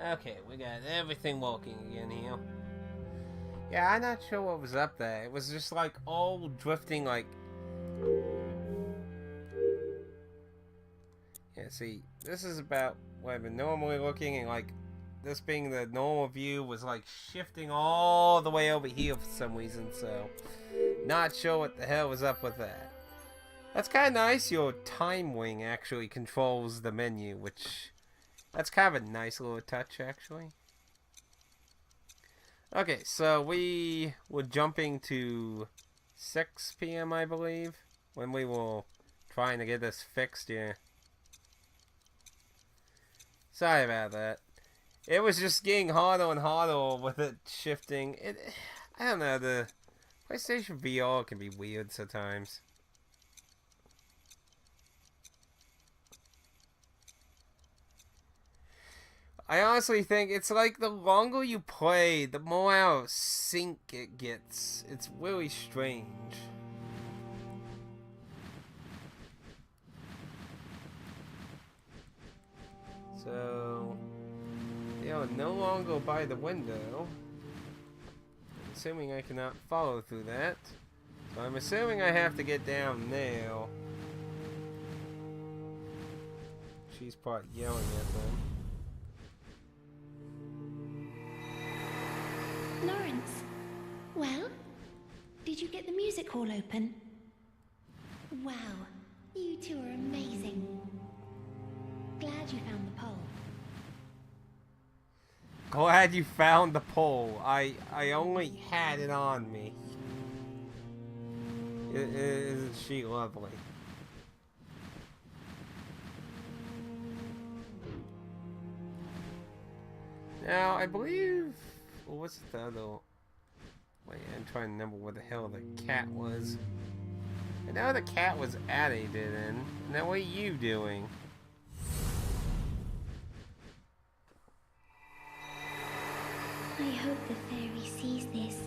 Okay, we got everything working again here. Yeah, I'm not sure what was up there. It was just like all drifting like... Yeah, see, this is about what I've been normally looking, and like this being the normal view was like shifting all the way over here for some reason, so not sure what the hell was up with that. That's kind of nice. Your time wing actually controls the menu, which that's kind of a nice little touch actually. Okay, so we were jumping to 6 p.m. I believe when we were trying to get this fixed here. Sorry about that. It was just getting harder and harder with it shifting. I don't know, the PlayStation VR can be weird sometimes. I honestly think it's like the longer you play, the more out of sync it gets. It's really strange. So, they are no longer by the window. I'm assuming I cannot follow through that. So I'm assuming I have to get down now. She's probably yelling at them. Lawrence, well, did you get the music hall open? Wow, you two are amazing. Glad you found the pole. Glad you found the pole. I only had it on me. Isn't she lovely? Now, I believe... Well, what's the other... Wait, I'm trying to remember where the hell the cat was. I know the cat was added in. Now, what are you doing? I hope the fairy sees this.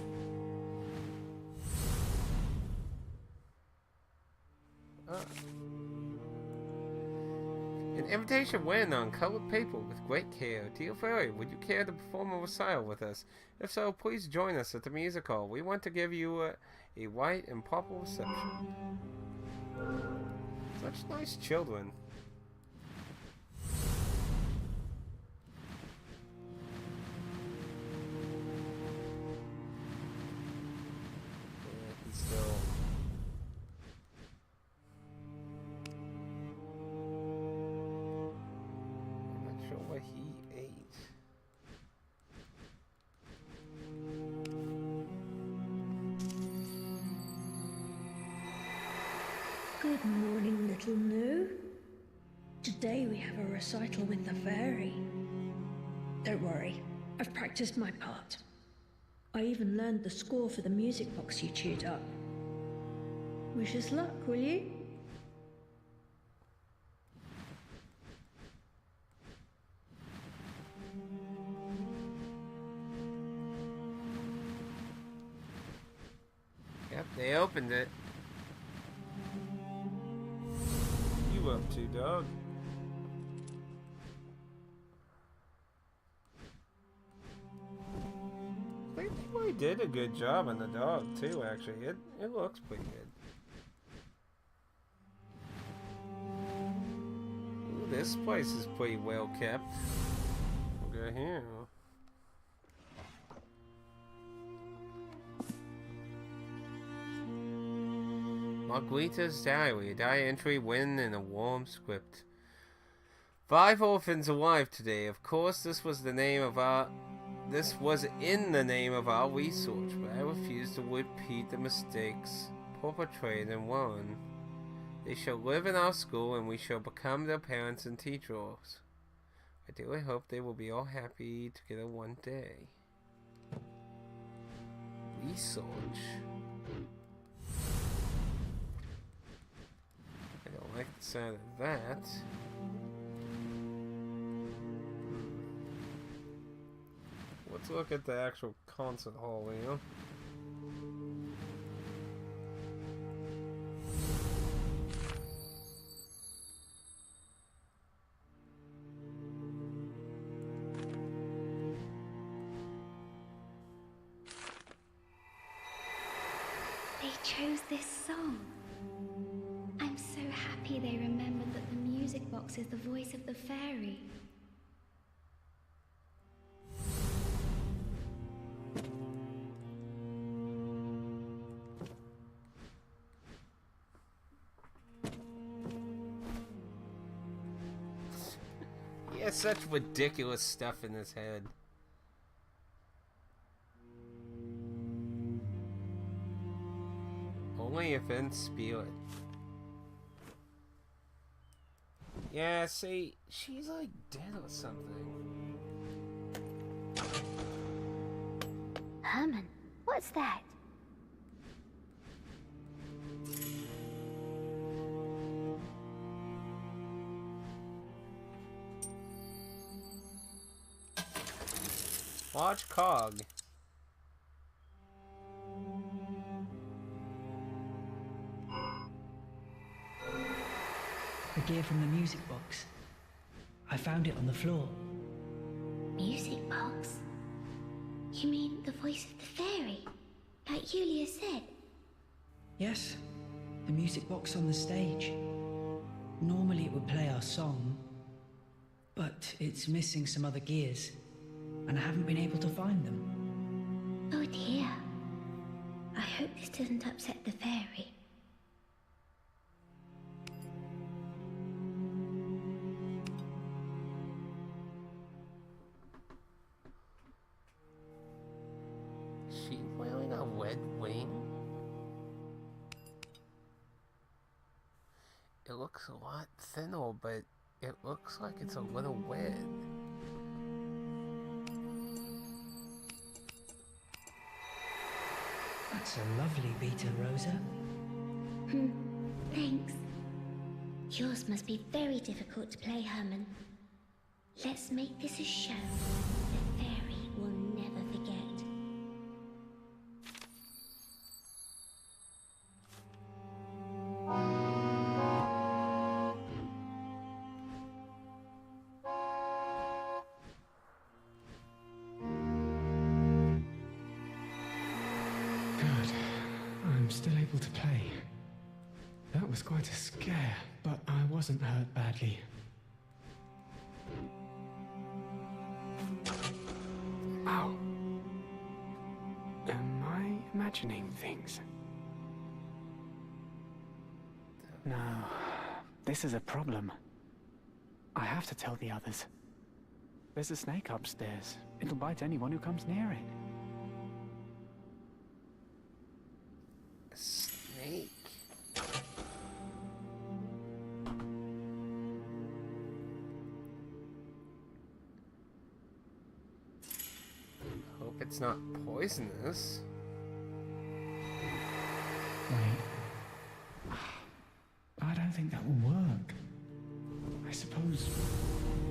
An invitation written on colored paper with great care. Dear Fairy, would you care to perform a recital with us? If so, please join us at the music hall. We want to give you a white and proper reception. Such nice children. Yeah, he's still... what he ate. Good morning, little Noo. Today we have a recital with the fairy. Don't worry, I've practiced my part. I even learned the score for the music box you chewed up. Wish us luck, will you? Yep, they opened it. You up to, dog? I think they really did a good job on the dog too. Actually, it looks pretty good. Ooh, this place is pretty well kept. Look at here. Margarita's Diary, a diary entry written in a warm script. 5 orphans alive today. Of course, this was in the name of our research, but I refuse to repeat the mistakes perpetrated in one. They shall live in our school, and we shall become their parents and teachers. I dearly hope they will be all happy together one day. Research. I don't like the sound of that. Let's look at the actual concert hall, you know? song. I'm so happy they remembered that the music box is the voice of the fairy. He has such ridiculous stuff in his head. Only if in spirit. Yeah, see, she's like dead or something. Herman, what's that? Large cog. The gear from the music box. I found it on the floor. Music box? You mean the voice of the fairy? Like Julia said? Yes, the music box on the stage. Normally it would play our song, but it's missing some other gears, and I haven't been able to find them. Oh dear. I hope this doesn't upset the fairy. She wearing a red wing? It looks a lot thinner, but it looks like it's a little red. That's a lovely beater, Rosa. Thanks. Yours must be very difficult to play, Herman. Let's make this a show the fairy will never forget. Good. I'm still able to play. That was quite a scare, but I wasn't hurt badly. Ow. Am I imagining things? No. This is a problem. I have to tell the others. There's a snake upstairs. It'll bite anyone who comes near it. A snake. Hope it's not poisonous. Wait. I don't think that will work. I suppose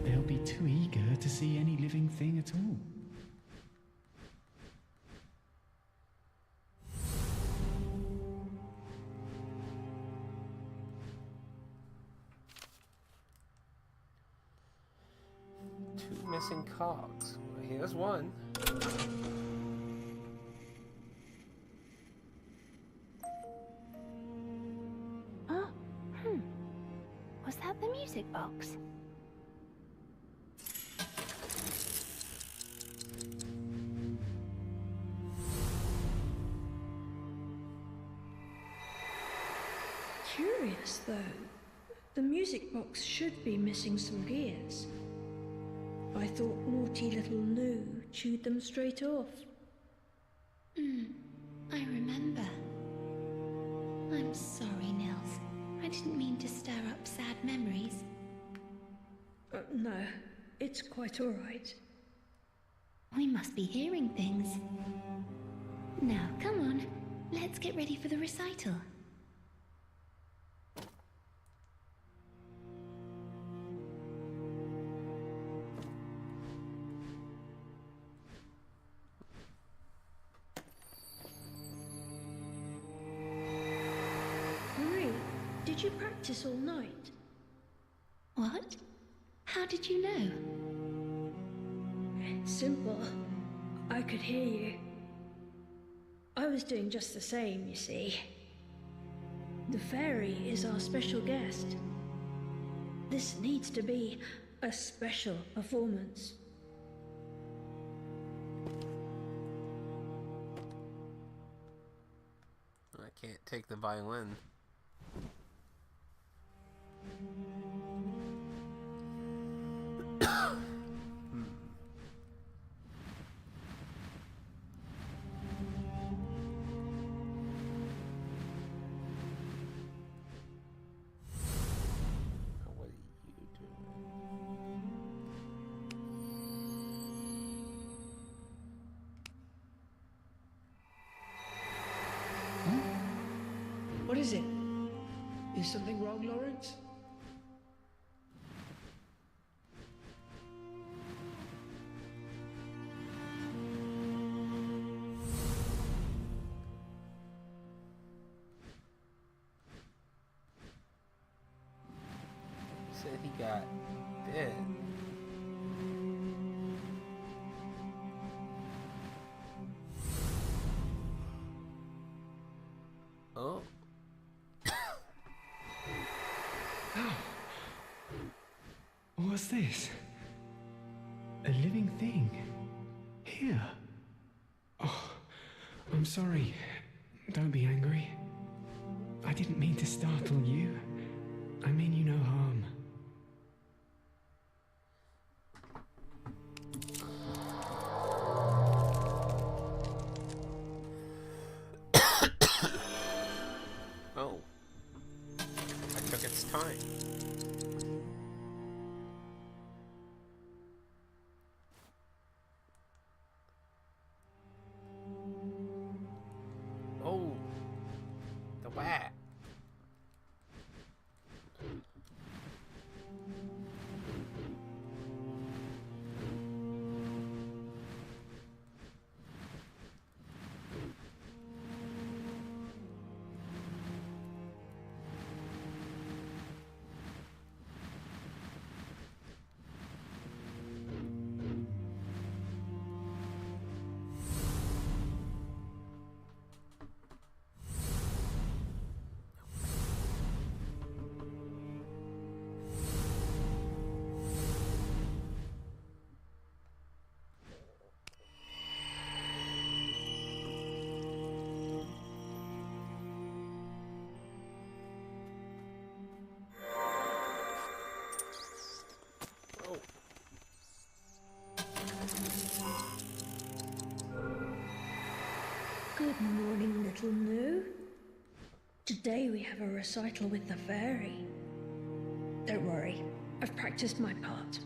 they'll be too eager to see any living thing at all. Two missing cogs. Well, here's one. Oh, was that the music box? Curious, though. The music box should be missing some gears. I thought naughty little Lou chewed them straight off. I remember. I'm sorry, Nils. I didn't mean to stir up sad memories. No, it's quite all right. We must be hearing things. Now, come on. Let's get ready for the recital. Marie, did you practice all night? What? How did you know? Simple. I could hear you. I was doing just the same, you see. The fairy is our special guest. This needs to be a special performance. I can't take the violin. What are you doing? What is it? Is something wrong, Lawrence? Said he got bit. Oh. What's this? A living thing? Here? Oh, I'm sorry. Don't be angry. I didn't mean to startle you. I mean you no harm. Oh. I took its time. Oh. The whack. Good morning, little Noo. Today we have a recital with the fairy. Don't worry, I've practiced my part.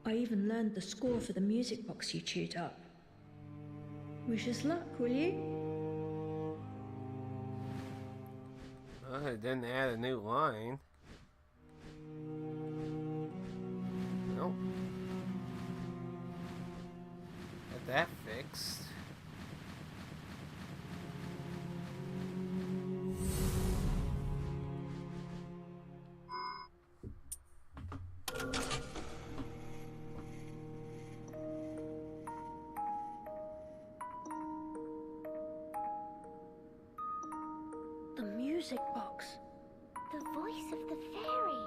I even learned the score for the music box you chewed up. Wish us luck, will you? Well, it didn't add a new line. Nope. Got that fixed. The music box. The voice of the fairy.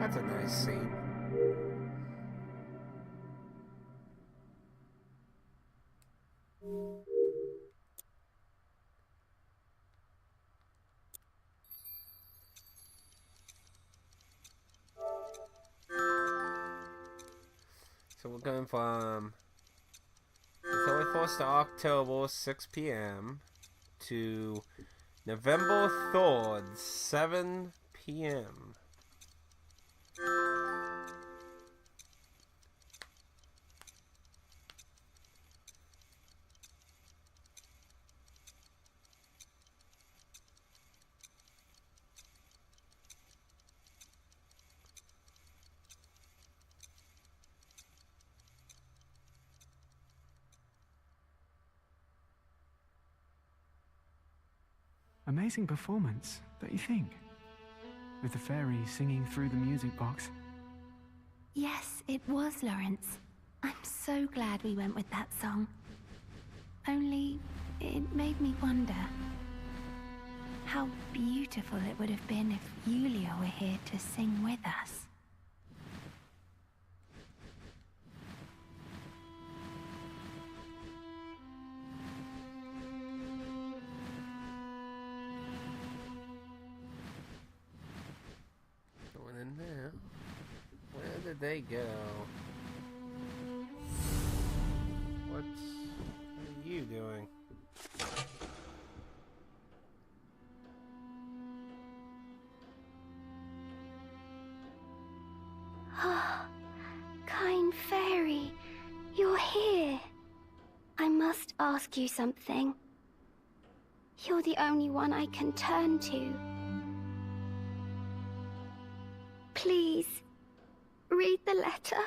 That's a nice scene. So we're going from the 31st of October, 6 p.m. to November 3rd, 7 p.m. Amazing performance, don't you think? With the fairy singing through the music box. Yes, it was, Lawrence. I'm so glad we went with that song. Only, it made me wonder how beautiful it would have been if Yulia were here to sing with us. Going in there. Where did they go? What are you doing? Ah, kind fairy, you're here. I must ask you something. You're the only one I can turn to. Please, read the letter.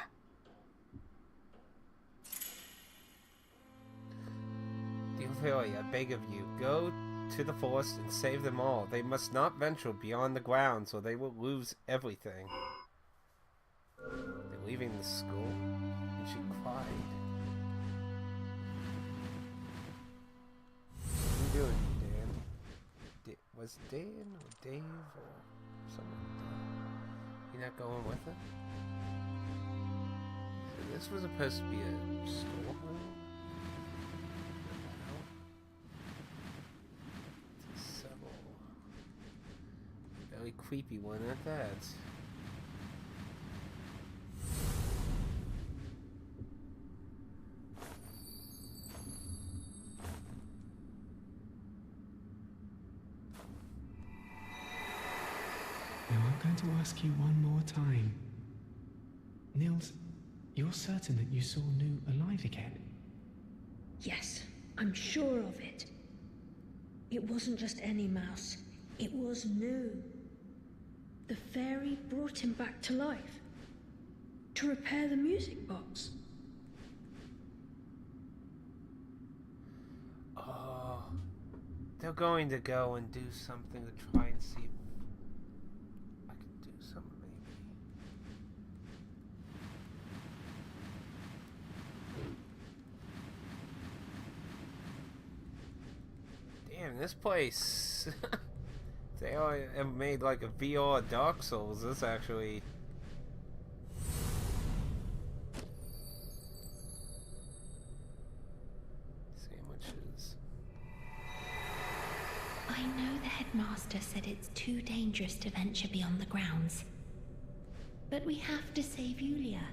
Dear fairy, I beg of you, go to the forest and save them all. They must not venture beyond the grounds, or they will lose everything. They're leaving the school, and she cried. What are you doing, Dan? Was Dan or Dave or someone? You're not going with her? So this was supposed to be a storeroom? Very creepy one at that. Now I'm going to ask you one more time. Nils, you're certain that you saw Nu alive again? Yes, I'm sure of it. It wasn't just any mouse. It was Nu. The fairy brought him back to life. To repair the music box. Oh, they're going to go and do something to try and see if I can do something, maybe. Damn, this place. They all have made like a VR Dark Souls. This actually. Sandwiches. I know the headmaster said it's too dangerous to venture beyond the grounds. But we have to save Yulia.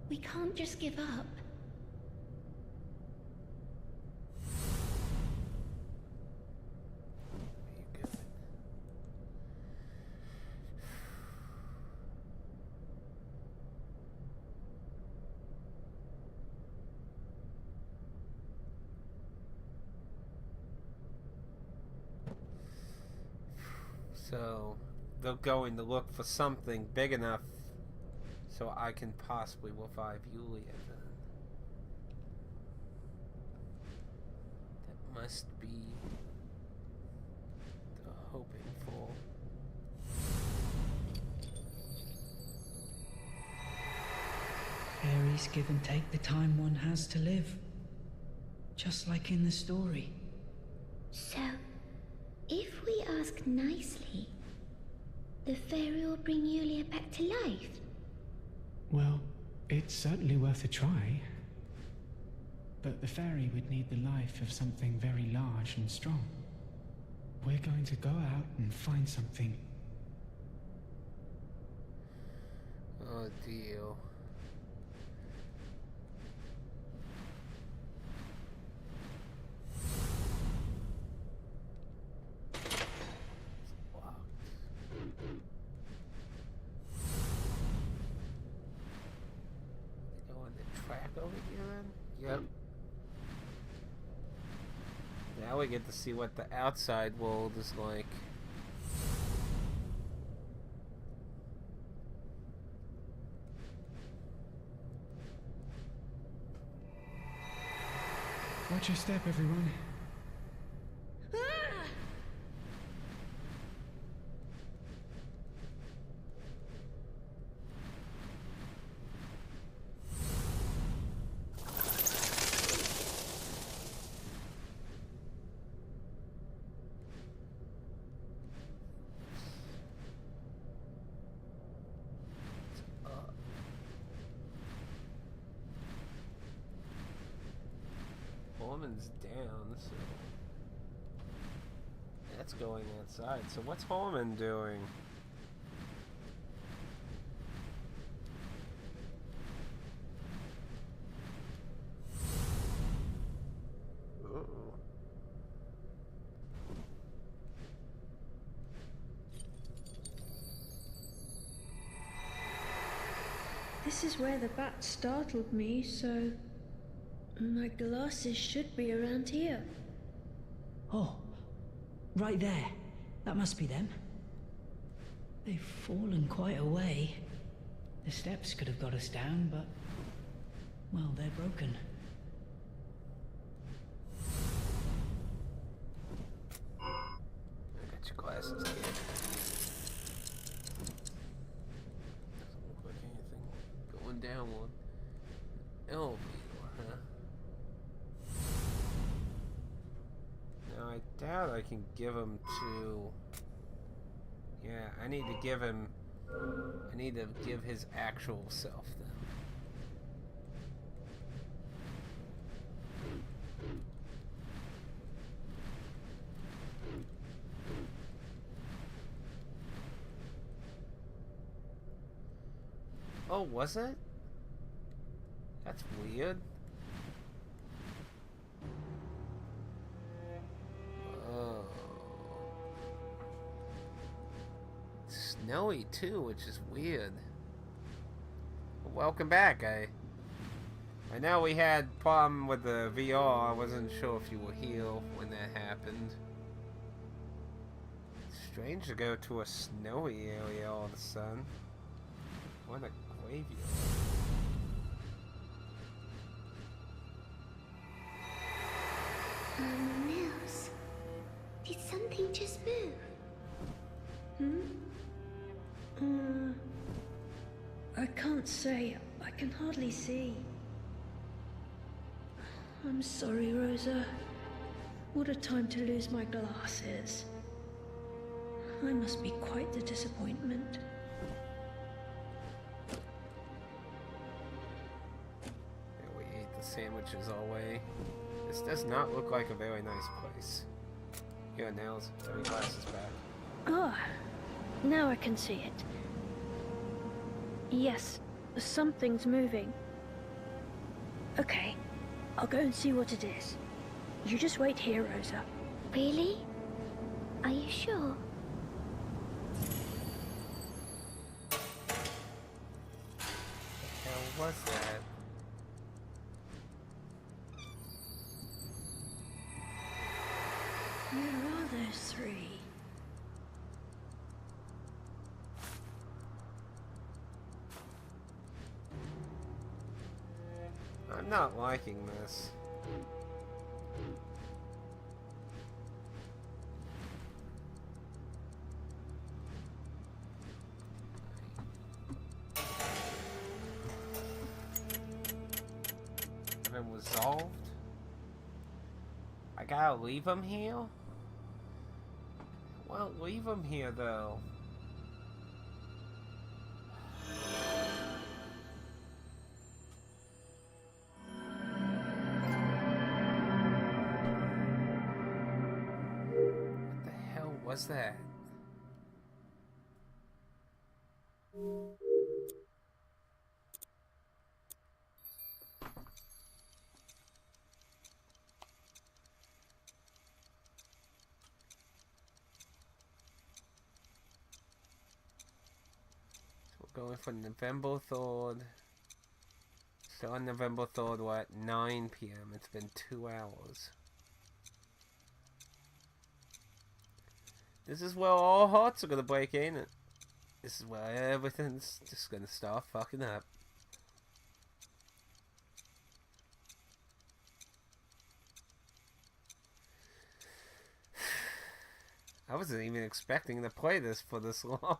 We can't just give up. So, they're going to look for something big enough so I can possibly revive Yulia then. That must be the hoping for. Fairies give and take the time one has to live. Just like in the story. So, if we ask nicely, the fairy will bring Yulia back to life? Well, it's certainly worth a try. But the fairy would need the life of something very large and strong. We're going to go out and find something. Oh dear. Yep. Now we get to see what the outside world is like. Watch your step, everyone. Harmon's down, so that's going outside. So what's Harmon doing? This is where the bat startled me, so my glasses should be around here. Oh, right there. That must be them. They've fallen quite a way. The steps could have got us down, but... well, they're broken. Got your glasses, kid. Doesn't look like anything going down one. Elevator, huh? Now I doubt I can give him to... yeah, I need to give him... I need to give his actual self then. Oh, was it? That's weird. Oh. Snowy too, which is weird. Well, welcome back. I know we had problem with the VR. I wasn't sure if you were here when that happened. Strange to go to a snowy area all of a sudden. What a graveyard. Mills, did something just move? I can't say. I can hardly see. I'm sorry, Rosa. What a time to lose my glasses. I must be quite the disappointment. Yeah, we ate the sandwiches all way. This does not look like a very nice place. Here, Nails, put your glasses back. Ah, now I can see it. Yes, something's moving. Okay, I'll go and see what it is. You just wait here, Rosa. Really? Are you sure? What the hell was that? Where are those three? I'm not liking this. Been resolved? I gotta leave him here? Well, leave him here though. What the hell was that? Going for November 3rd. So on November 3rd, we're at 9 p.m. It's been 2 hours. This is where all hearts are gonna break, ain't it? This is where everything's just gonna start fucking up. I wasn't even expecting to play this for this long.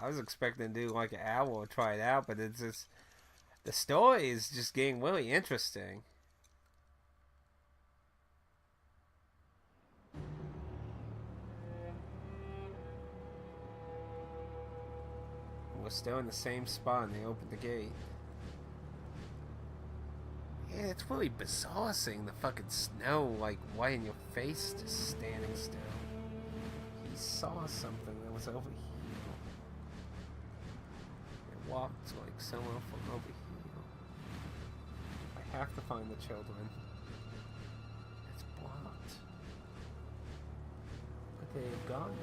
I was expecting to do like an hour or try it out, but it's just... the story is just getting really interesting. We're still in the same spot and they opened the gate. Yeah, it's really bizarre seeing the fucking snow, like, right in your face, just standing still. He saw something that was over here. It walked like someone from over here. I have to find the children. It's blocked. But they've gone now.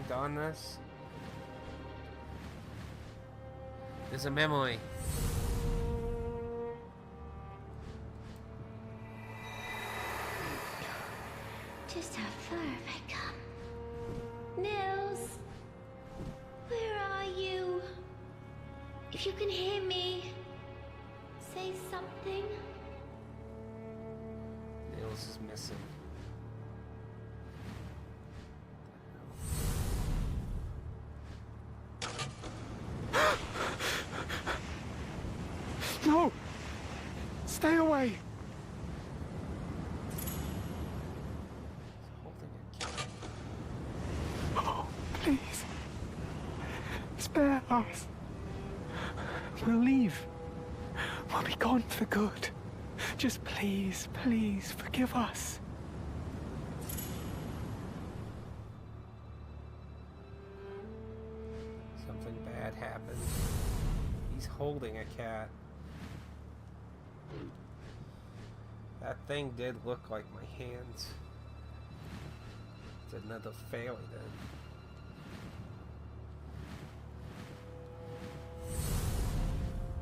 On this. There's a memory. Just how far have I come? Nils! Where are you? If you can hear me, say something. Nils is missing. No! Stay away! Oh, please. Spare us. We'll leave. We'll be gone for good. Just please, please forgive us. Something bad happened. He's holding a cat. That thing did look like my hands. It's another fairy then.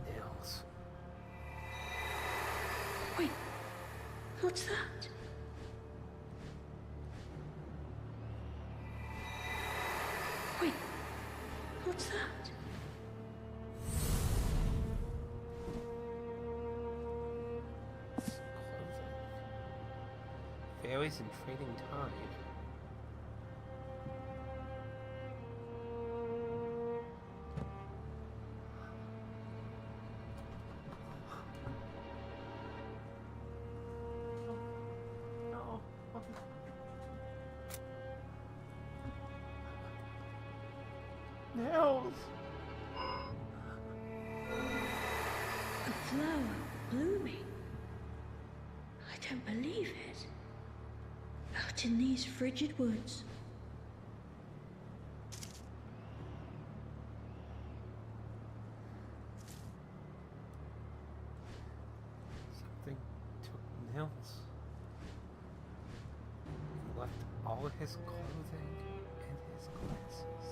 Nils. Wait, what's that? Wait, what's that? Fairies in trading time. No. Nils. A flower blooming. I don't believe it. Out in these frigid woods. Something took Nils. He left all his clothing and his glasses.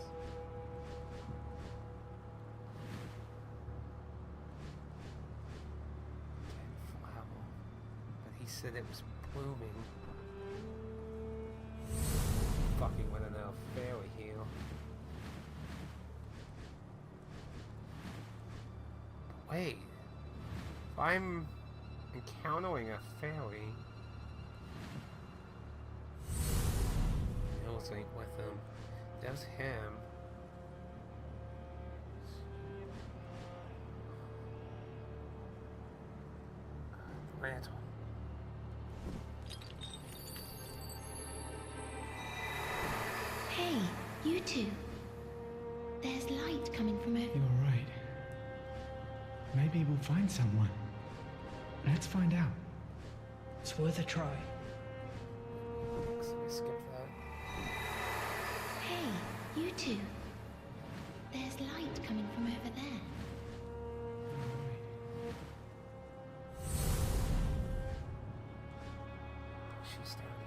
Dead flower. But he said it was blooming. Fucking with another fairy here. But wait. If I'm encountering a fairy, Nils ain't with him. That's him. Lantern. Hey, you two. There's light coming from over. You're right. Maybe we'll find someone. Let's find out. It's worth a try. So we skip that. Hey, you two. There's light coming from over there. She's down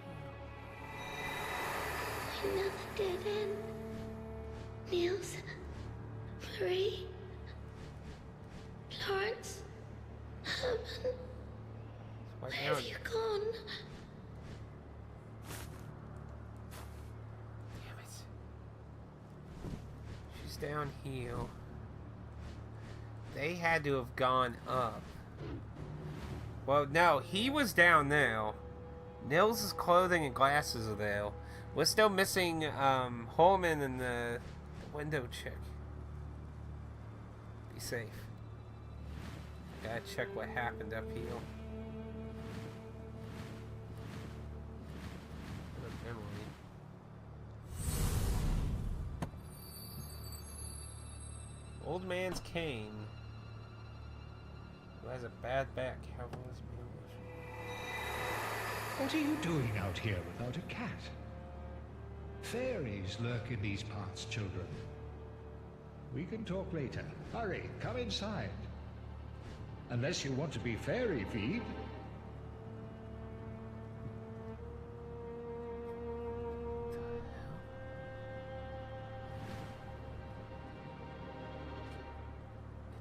here. Another dead end. Nils. Marie. Lawrence. Herman. Why Where have down? you gone? Damn it. She's down here. They had to have gone up. Well, no, he was down there. Nils' clothing and glasses are there. We're still missing Holman and the Window check. Be safe. Gotta check what happened up here. What a memory. Old man's cane. Who has a bad back? How was What are you doing out here without a cat? Fairies lurk in these parts, children. We can talk later. Hurry, come inside. Unless you want to be fairy-feed.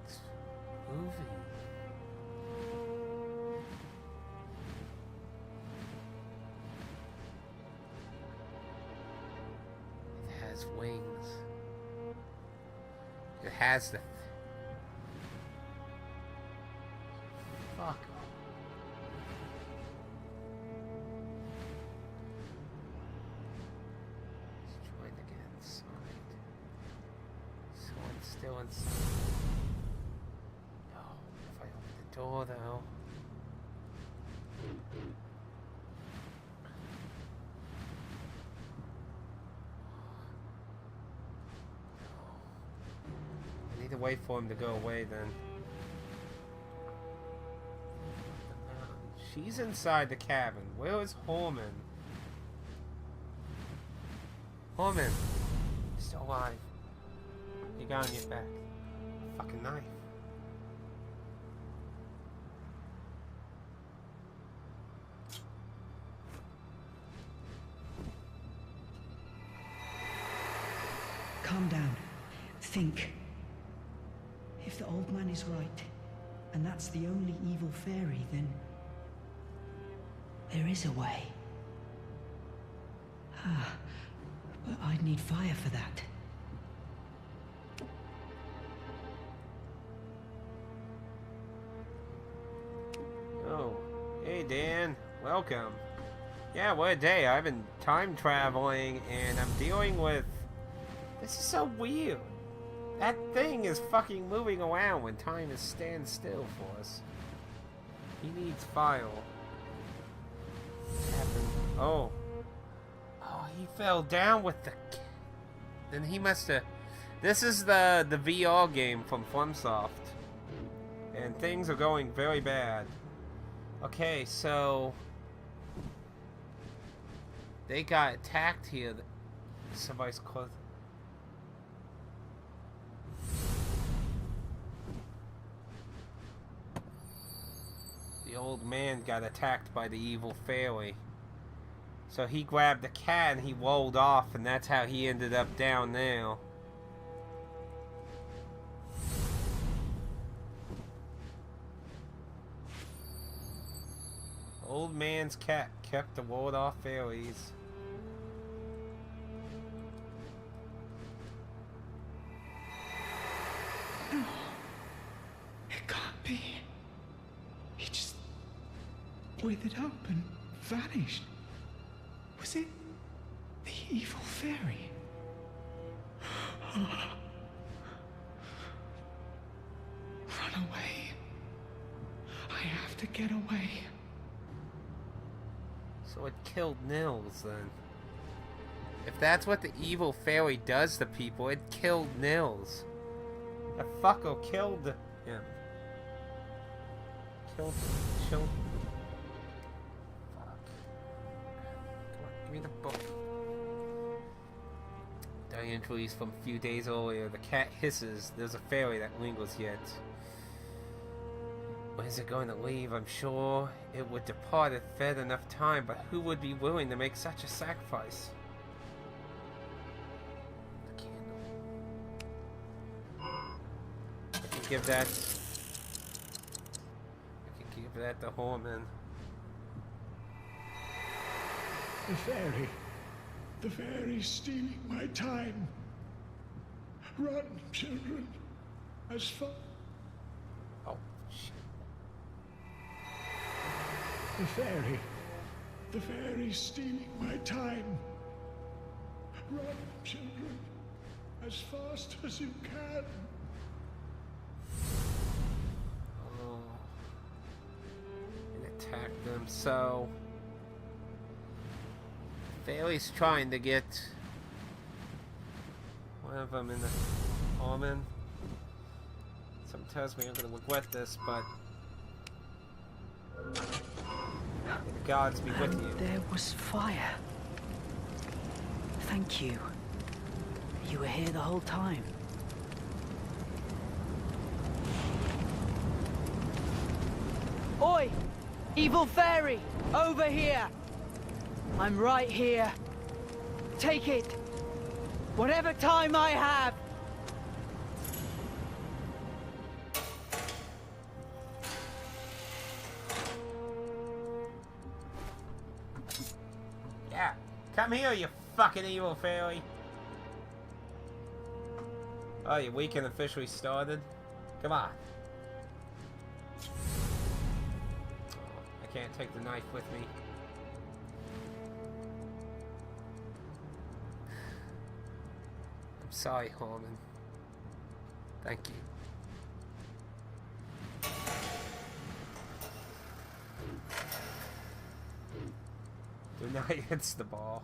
It's moving. It has wings. It has the... Fuck. Let's try to get inside. Someone's still inside. No, if I open the door though. I need to wait for him to go away then. She's inside the cabin. Where is Holman? Holman! Still alive. You got on your back. A fucking knife. Calm down. Think. If the old man is right, and that's the only evil fairy, then there is a way. But I'd need fire for that. Oh, hey Dan, welcome. Yeah, what a day. I've been time traveling and I'm dealing with... This is so weird. That thing is fucking moving around when time is stand still for us. He needs fire. What happened? Oh. Oh, he fell down with the... Then he must have... This is the VR game from FromSoft. And things are going very bad. Okay, so... They got attacked here. Somebody's close. The old man got attacked by the evil fairy. So he grabbed the cat and he rolled off, and that's how he ended up down there. Old man's cat kept the ward off fairies. No. It can't be. He just withered up and vanished. Was it the evil fairy? Run away. I have to get away. So it killed Nils then. If that's what the evil fairy does to people, it killed Nils. The fucker killed him. Killed children. Fuck. Come on, give me the book. Diary entries from a few days earlier. The cat hisses. There's a fairy that lingers yet. When is it going to leave? I'm sure it would depart if fed enough time, but who would be willing to make such a sacrifice? The candle. I can give that... I can give that to Horman. The fairy. The fairy's stealing my time. Run, children. As far... Oh, shit. The fairy. The fairy's stealing my time. Run, children. as fast as you can. Oh. And attack them. So Fairy's trying to get one of them in the almond. Something tells me I'm gonna regret this, but may the gods be with you. There was fire. Thank you. You were here the whole time. Oi! Evil fairy! Over here! I'm right here. Take it. Whatever time I have. Yeah, come here, you fucking evil fairy. Oh, your weekend officially started? Come on. I can't take the knife with me. I'm sorry, Harmon. Thank you. Do not hits the ball.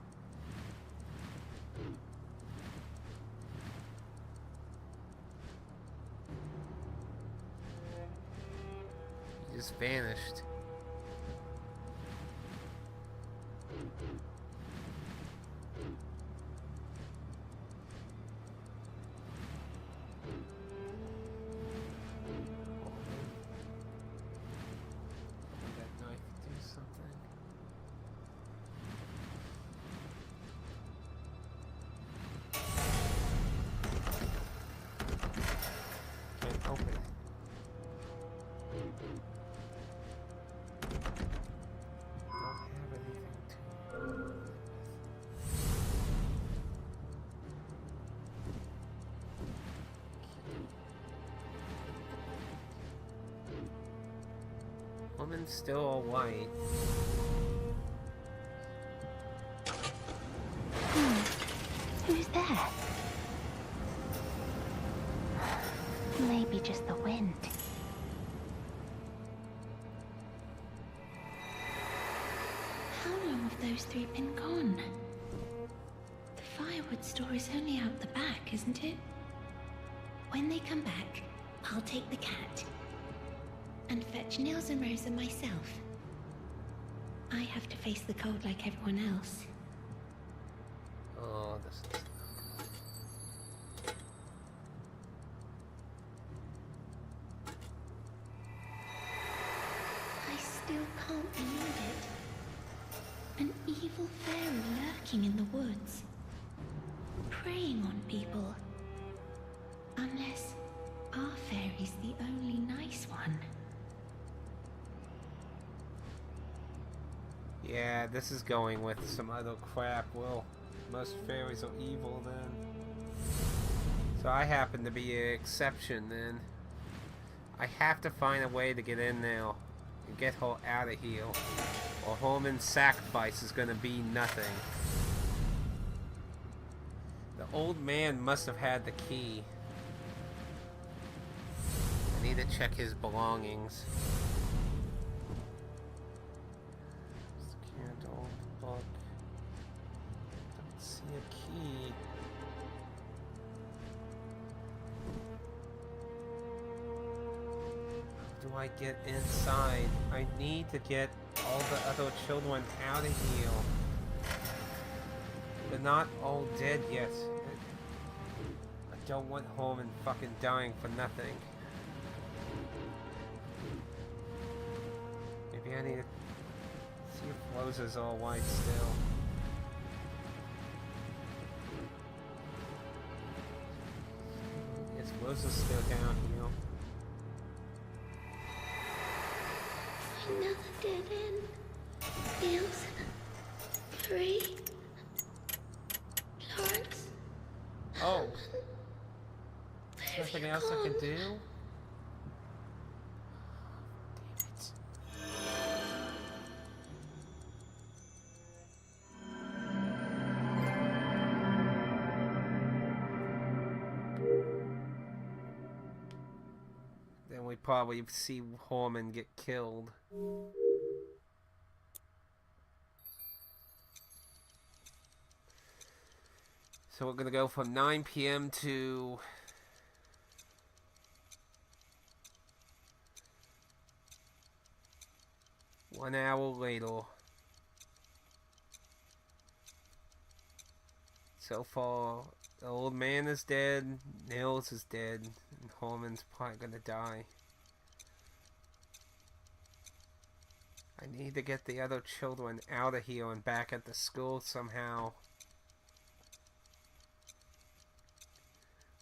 He just vanished. That knife do something. Can't open it. Don't have anything to open it with. Woman's still all white. Who's there? Maybe just the wind. How long have those three been gone? The firewood store is only out the back, isn't it? When they come back, I'll take the cat. And fetch Nils and Rosa myself. I have to face the cold like everyone else. Oh, this is... I still can't believe it. An evil fairy lurking in the woods. Preying on people. Unless our fairy's the only nice one. Yeah, this is going with some other crap. Well, most fairies are evil then. So I happen to be an exception then. I have to find a way to get in now and get her out of here, or Holman's sacrifice is gonna be nothing. The old man must have had the key. I need to check his belongings. Candle, book. Don't see a key. How do I get inside? I need to get all the other children out of here. They're not all dead yet. I don't want home and fucking dying for nothing. Maybe I need to see if Rosa's all white still. Yes, Rosa's still down here. Another dead end. Nils. Free. Lawrence. Oh! There's nothing else I can do? Damn it. we probably see Horman get killed. So we're gonna go from 9 p.m. to 1 hour later. So far, the old man is dead, Nils is dead, and Horman's probably gonna die. I need to get the other children out of here and back at the school somehow.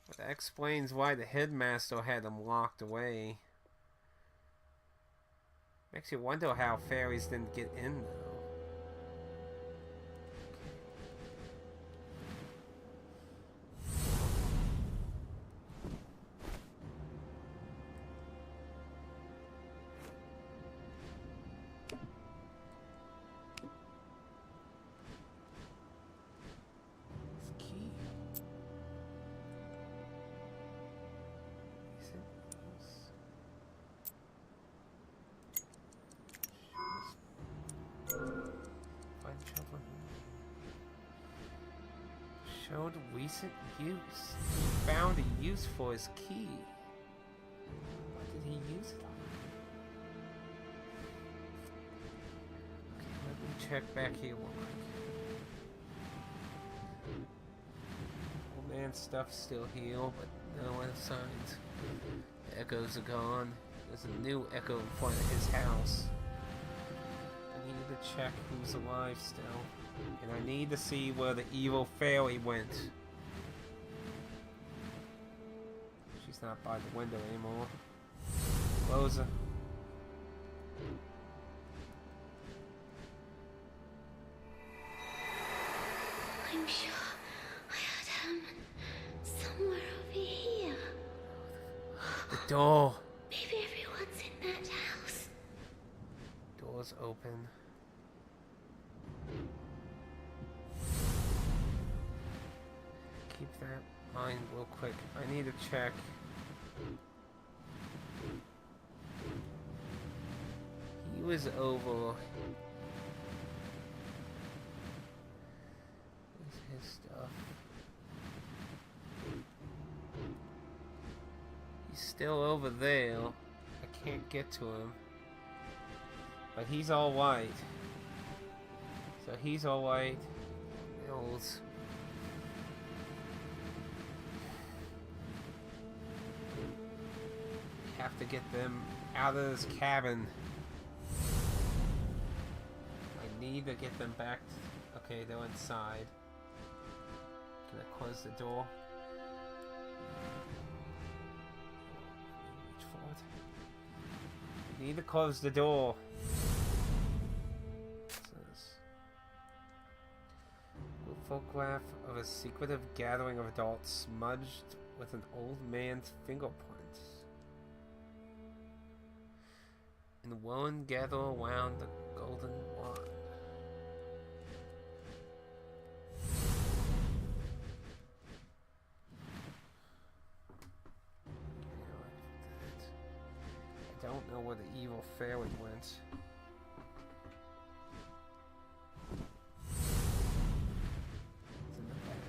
But that explains why the headmaster had them locked away. Makes you wonder how fairies didn't get in, though. Showed recent use. He found a use for his key. What did he use it on? Okay, let me check back here real quick. Old man's stuff's still here, but no other signs. The echoes are gone. There's a new echo in front of his house. I need to check who's alive still. And I need to see where the evil fairy went. She's not by the window anymore. Close her. I'm sure I heard Herman somewhere over here. The door. Maybe everyone's in that house. Door's open. Keep that in mind real quick. I need to check. He was over. Where's his stuff? He's still over there. I can't get to him. But he's all white. So he's all white. Nils. Have to get them out of this cabin. I need to get them back. Okay, they're inside. Can I close the door? Reach for it. Need to close the door. What's this? A photograph of a secretive gathering of adults smudged with an old man's fingerprints. And one gather around the golden wand. I don't know where the evil fairy went. It's in the back.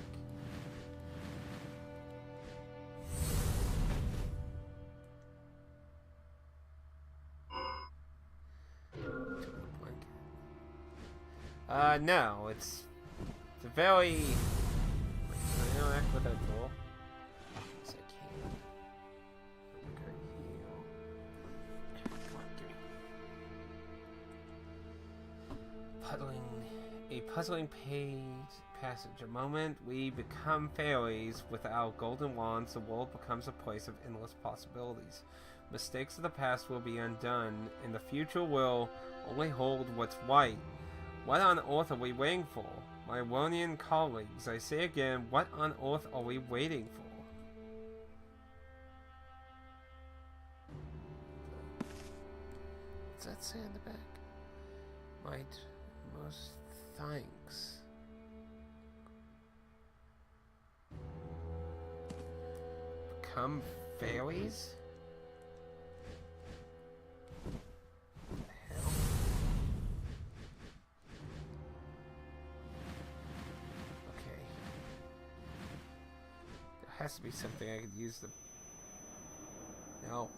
No, it's a very... Can I interact with that door? Yes, I can. Okay, here. Come on, give me. A puzzling passage. A moment we become fairies with our golden wands, the world becomes a place of endless possibilities. Mistakes of the past will be undone, and the future will only hold what's right. What on earth are we waiting for? My Ronian colleagues, I say again, what on earth are we waiting for? What's that say in the back? My most thanks. Become fairies? has to be something I could use to... No.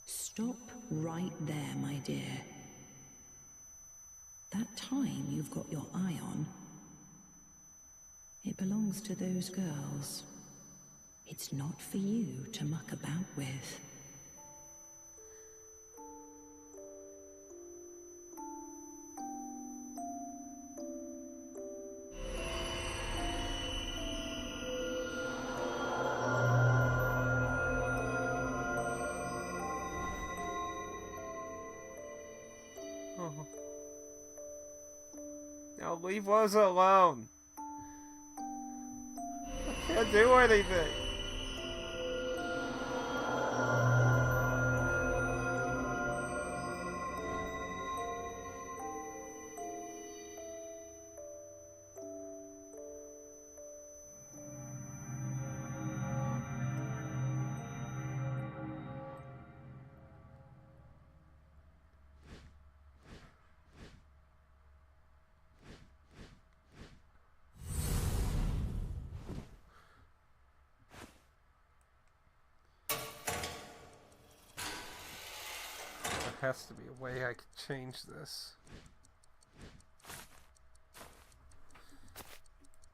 Stop right there, my dear. That time you've got your eye on, it belongs to those girls. It's not for you to muck about with. Oh. Now leave Rosa alone. I can't do anything. There has to be a way I could change this.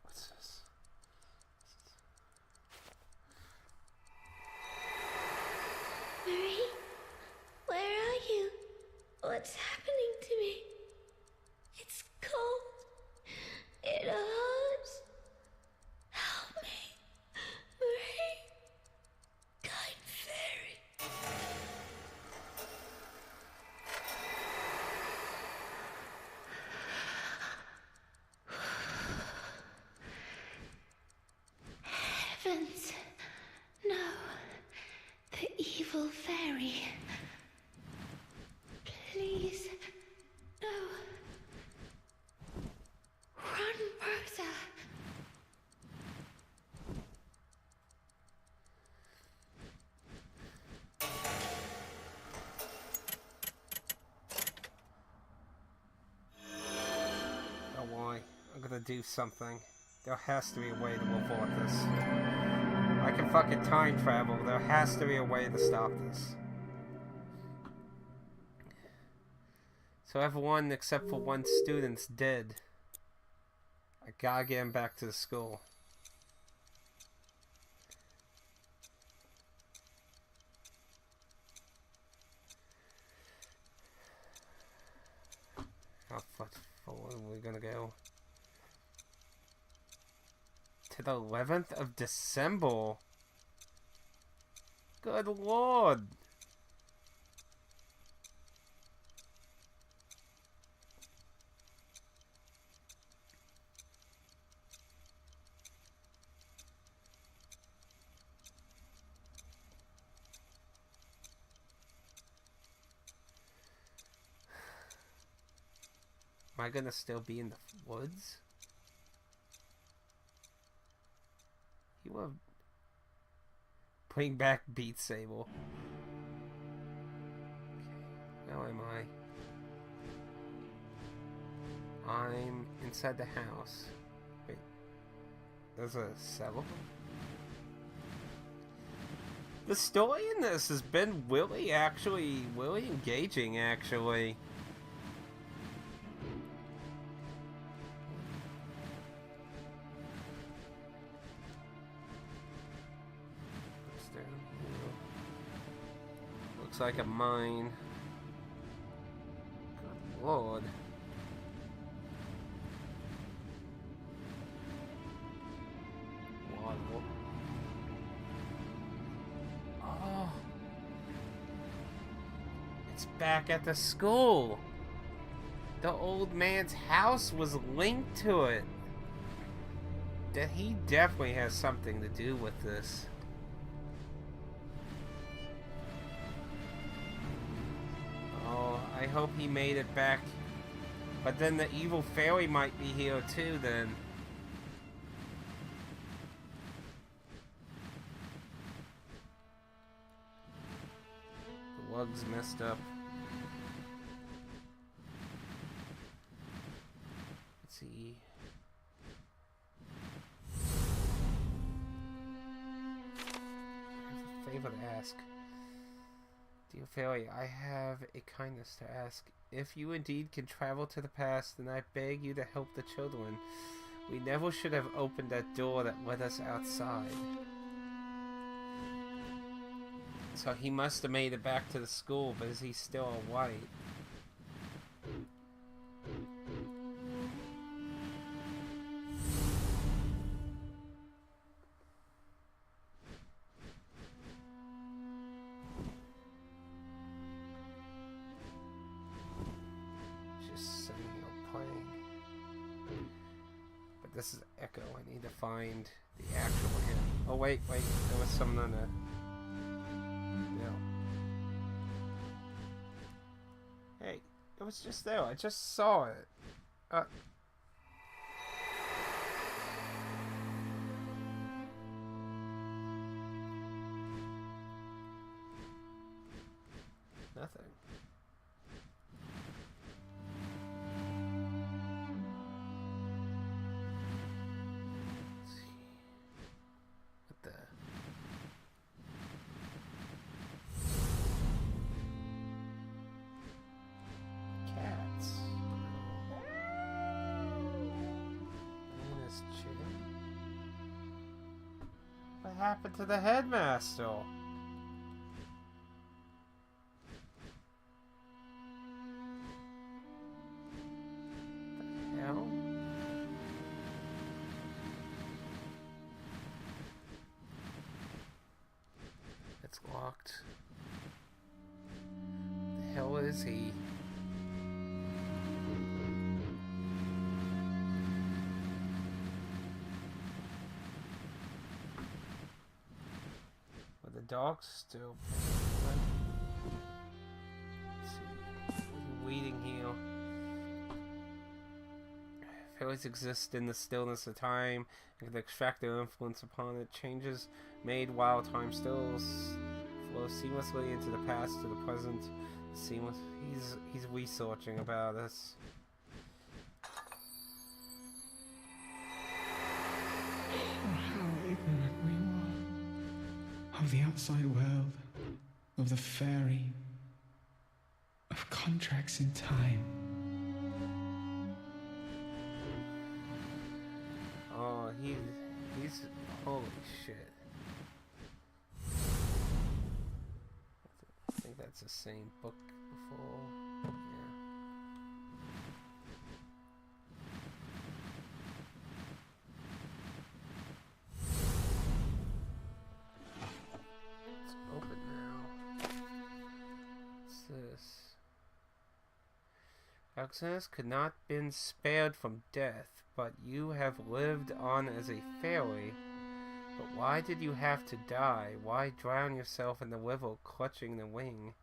What's this? Marie? Where are you? What's happening to me? It's cold. It hurts. Help me. Marie. Kind fairy. Heavens. No. The evil fairy. Please. No. Run, Rosa. Oh why? I'm gonna do something. There has to be a way to avoid this. I can fucking time travel. There has to be a way to stop this. So everyone except for one student's dead. I gotta get him back to the school. How far forward are we gonna go? To the 11th of December. Good lord. Am I gonna still be in the woods? You will bring back Beat Saber. Okay. Now am I? I'm inside the house. Wait. There's a cell? The story in this has been really engaging, actually. Looks like a mine. Good lord. Water. Oh. It's back at the school. The old man's house was linked to it. That he definitely has something to do with this. I hope he made it back. But then the evil fairy might be here too then. The lug's messed up. Let's see. favor to ask. Dear Fairy, I have a kindness to ask. If you indeed can travel to the past, then I beg you to help the children. We never should have opened that door that led us outside. So he must have made it back to the school, but is he still a white? Just sitting here playing. But this is Echo. I need to find the actual him. Oh wait, there was something on the... Hey, it was just there. I just saw it. Nothing. Let's see. What the... Cats. Luna's chicken. What happened to the headmaster? The hell? It's locked. The hell is he? But the dog's still... Let's see. Waiting here. Fairies exist in the stillness of time and can extract their influence upon it. Changes made while time still flow seamlessly into the past to the present. Seamless. He's researching about this. How ignorant we were of the outside world, of the fairy, of contracts in time. Oh, he's holy shit. I think that's the same book before. Yeah. It's open now. What's this? Alexander's could not been spared from death, but you have lived on as a fairy. But why did you have to die? Why drown yourself in the river, clutching the wing?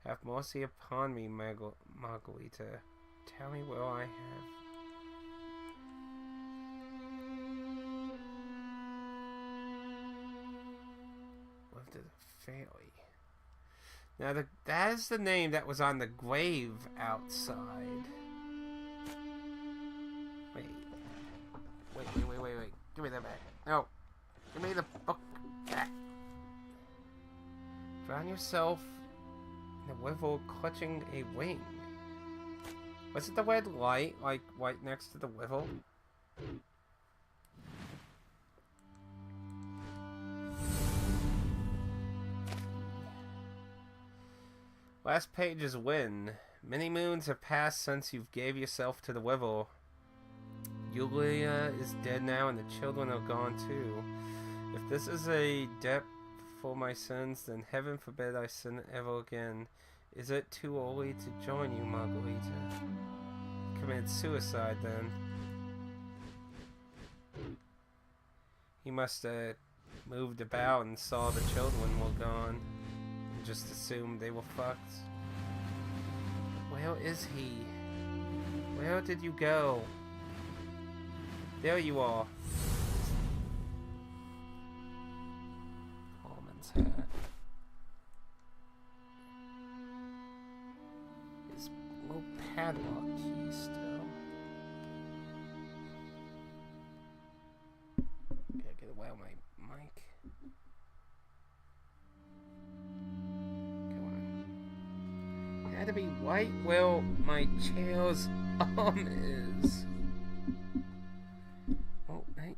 Have mercy upon me, Margarita. Tell me where I have... lived as a fairy. Now, that is the name that was on the grave outside. Wait. Give me that back. No. Give me the book back. Drown yourself in the river, clutching a wing. Was it the red light, like, right next to the river? Last page is win. Many moons have passed since you gave yourself to the river. Yulia is dead now and the children are gone too. If this is a debt for my sins, then heaven forbid I sin ever again. Is it too early to join you, Margarita? Committed suicide then. He must have moved about and saw the children were gone. Just assumed they were fucked. Where is he? Where did you go? There you are. Almond's hat. His little padlock key still. Gotta get away with my mic. be right where my chair's arm is. Oh, hey.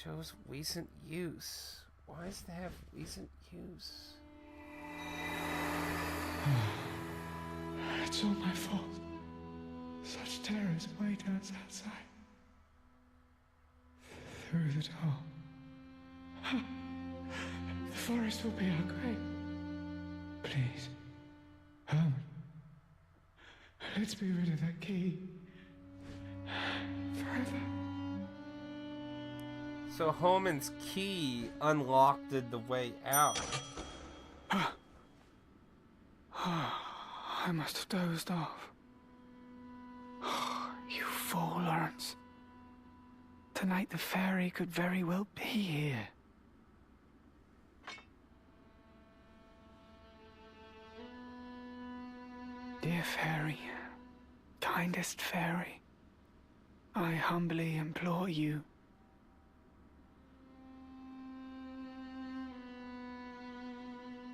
Shows recent use. Why does it have recent use? It's all my fault. Such terrors await us outside. Through the door. The forest will be our grave. Please, Herman. Let's be rid of that key. Forever. So Holman's key unlocked the way out. I must have dozed off. You fool, Lawrence. Tonight the fairy could very well be here. Dear fairy, kindest fairy, I humbly implore you.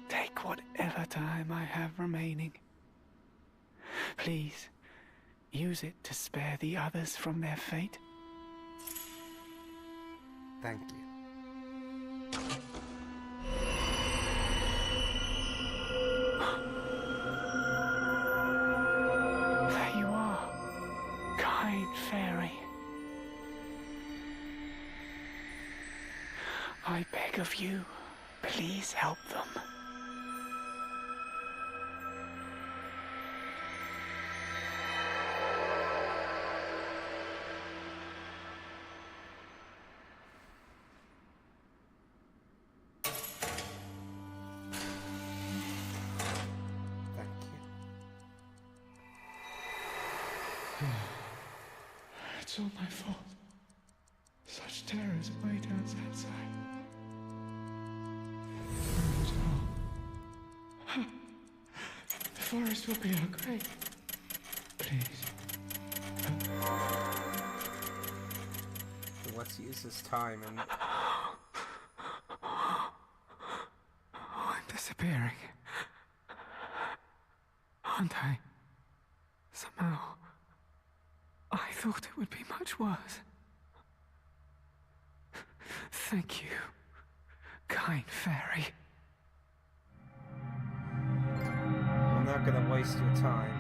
Take whatever time I have remaining. Please, use it to spare the others from their fate. Thank you. There you are, kind fairy. I beg of you, please help them. It's all my fault. Such terrors await us outside. Through the door. The forest will be our grave. Please. So let's use this time and... I'm disappearing. Aren't I? Somehow, I thought it would be much worse. Thank you, kind fairy. I'm not gonna waste your time.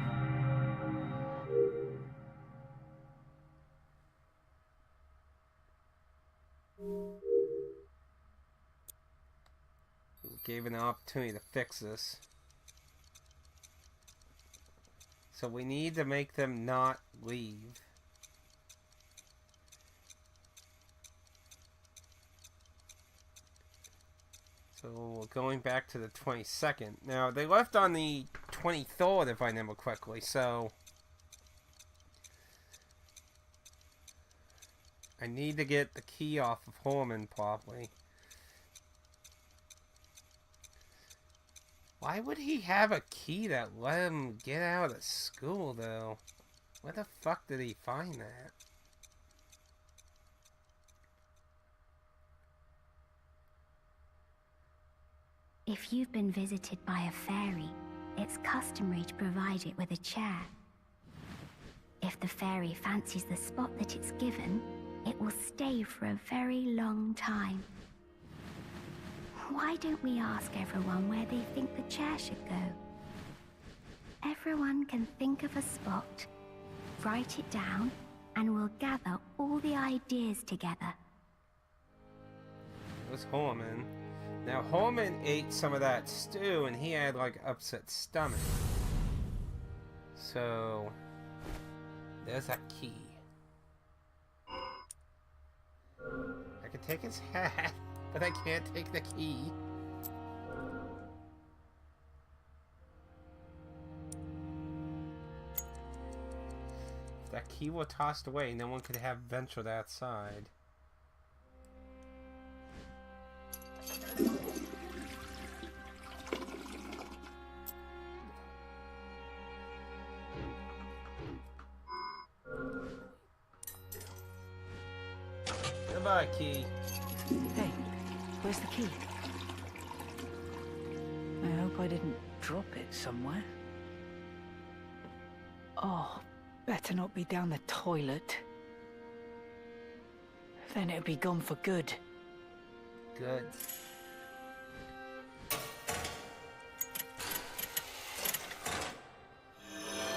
We gave an opportunity to fix this. So we need to make them not leave. So we're going back to the 22nd. Now, they left on the 23rd, if I remember correctly, so... I need to get the key off of Horman properly. Why would he have a key that let him get out of school, though? Where the fuck did he find that? If you've been visited by a fairy, it's customary to provide it with a chair. If the fairy fancies the spot that it's given, it will stay for a very long time. Why don't we ask everyone where they think the chair should go? Everyone can think of a spot, write it down, and we'll gather all the ideas together. It was Horman. Now, Horman ate some of that stew, and he had, like, upset stomach. So, there's that key. I can take his hat, but I can't take the key. If that key were tossed away, no one could have ventured outside. Goodbye, key. Hey, where's the key? I hope I didn't drop it somewhere. Oh, better not be down the toilet. Then it'll be gone for good. Good.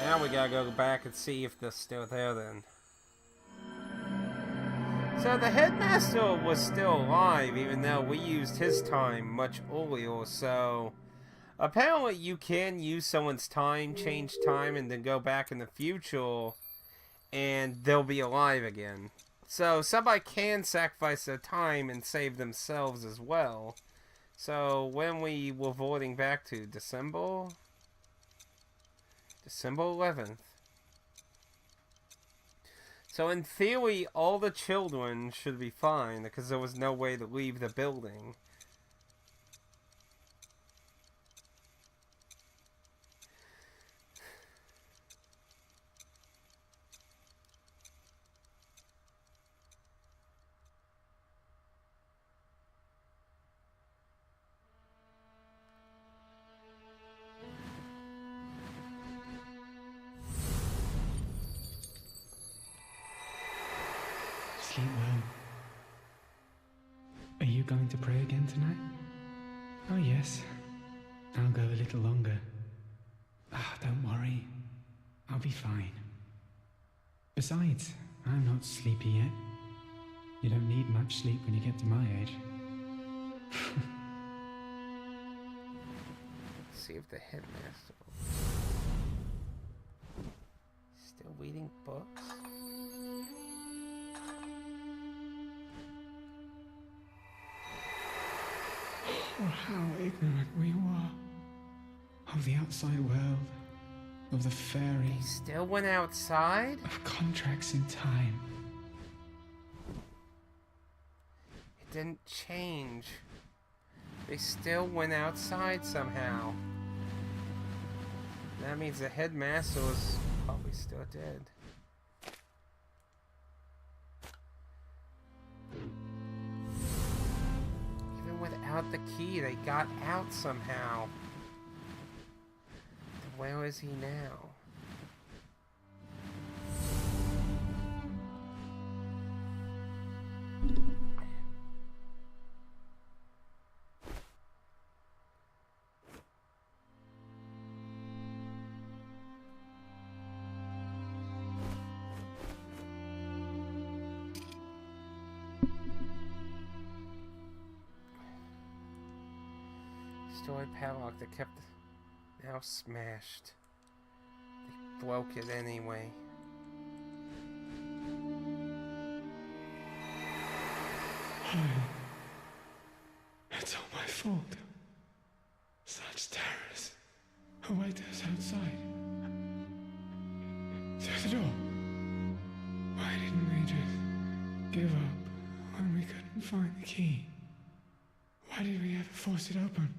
Now we gotta go back and see if they're still there then. So the headmaster was still alive even though we used his time much earlier, so apparently you can use someone's time, change time, and then go back in the future and they'll be alive again. So somebody can sacrifice their time and save themselves as well. So when we were voting back to December 11th. So in theory, all the children should be fine because there was no way to leave the building. Sleep well. Are you going to pray again tonight? Oh yes. I'll go a little longer. Ah, don't worry. I'll be fine. Besides, I'm not sleepy yet. You don't need much sleep when you get to my age. See if the headmaster still reading books. Oh, how ignorant we were of the outside world, of the fairy, He still went outside? of contracts in time. It didn't change. They still went outside somehow. That means the headmaster was probably still dead. Even without the key, they got out somehow. Where is he now? Story padlock that kept now smashed. They broke it anyway. It's all my fault. Such terrors await us outside. Through the door. Why didn't we just give up when we couldn't find the key? Why did we ever force it open?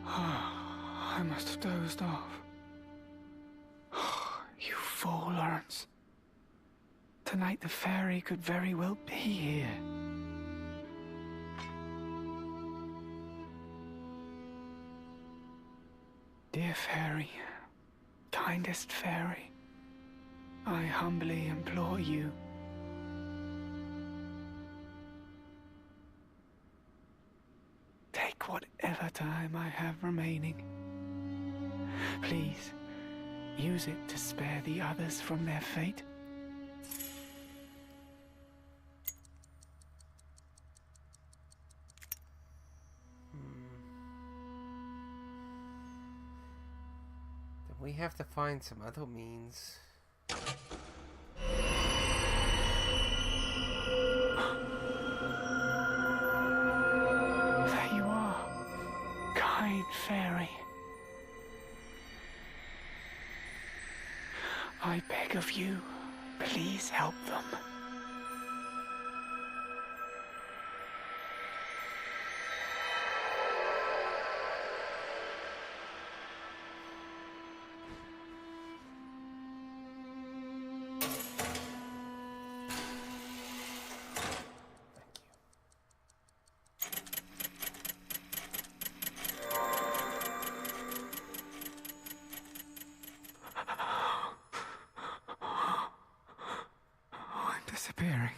I must have dozed off. You fool, Lawrence. Tonight the fairy could very well be here. Dear fairy, kindest fairy, I humbly implore you. Take whatever time I have remaining. Please, use it to spare the others from their fate. Then we have to find some other means. There you are, kind fairy. I beg of you, please help them. disappearing.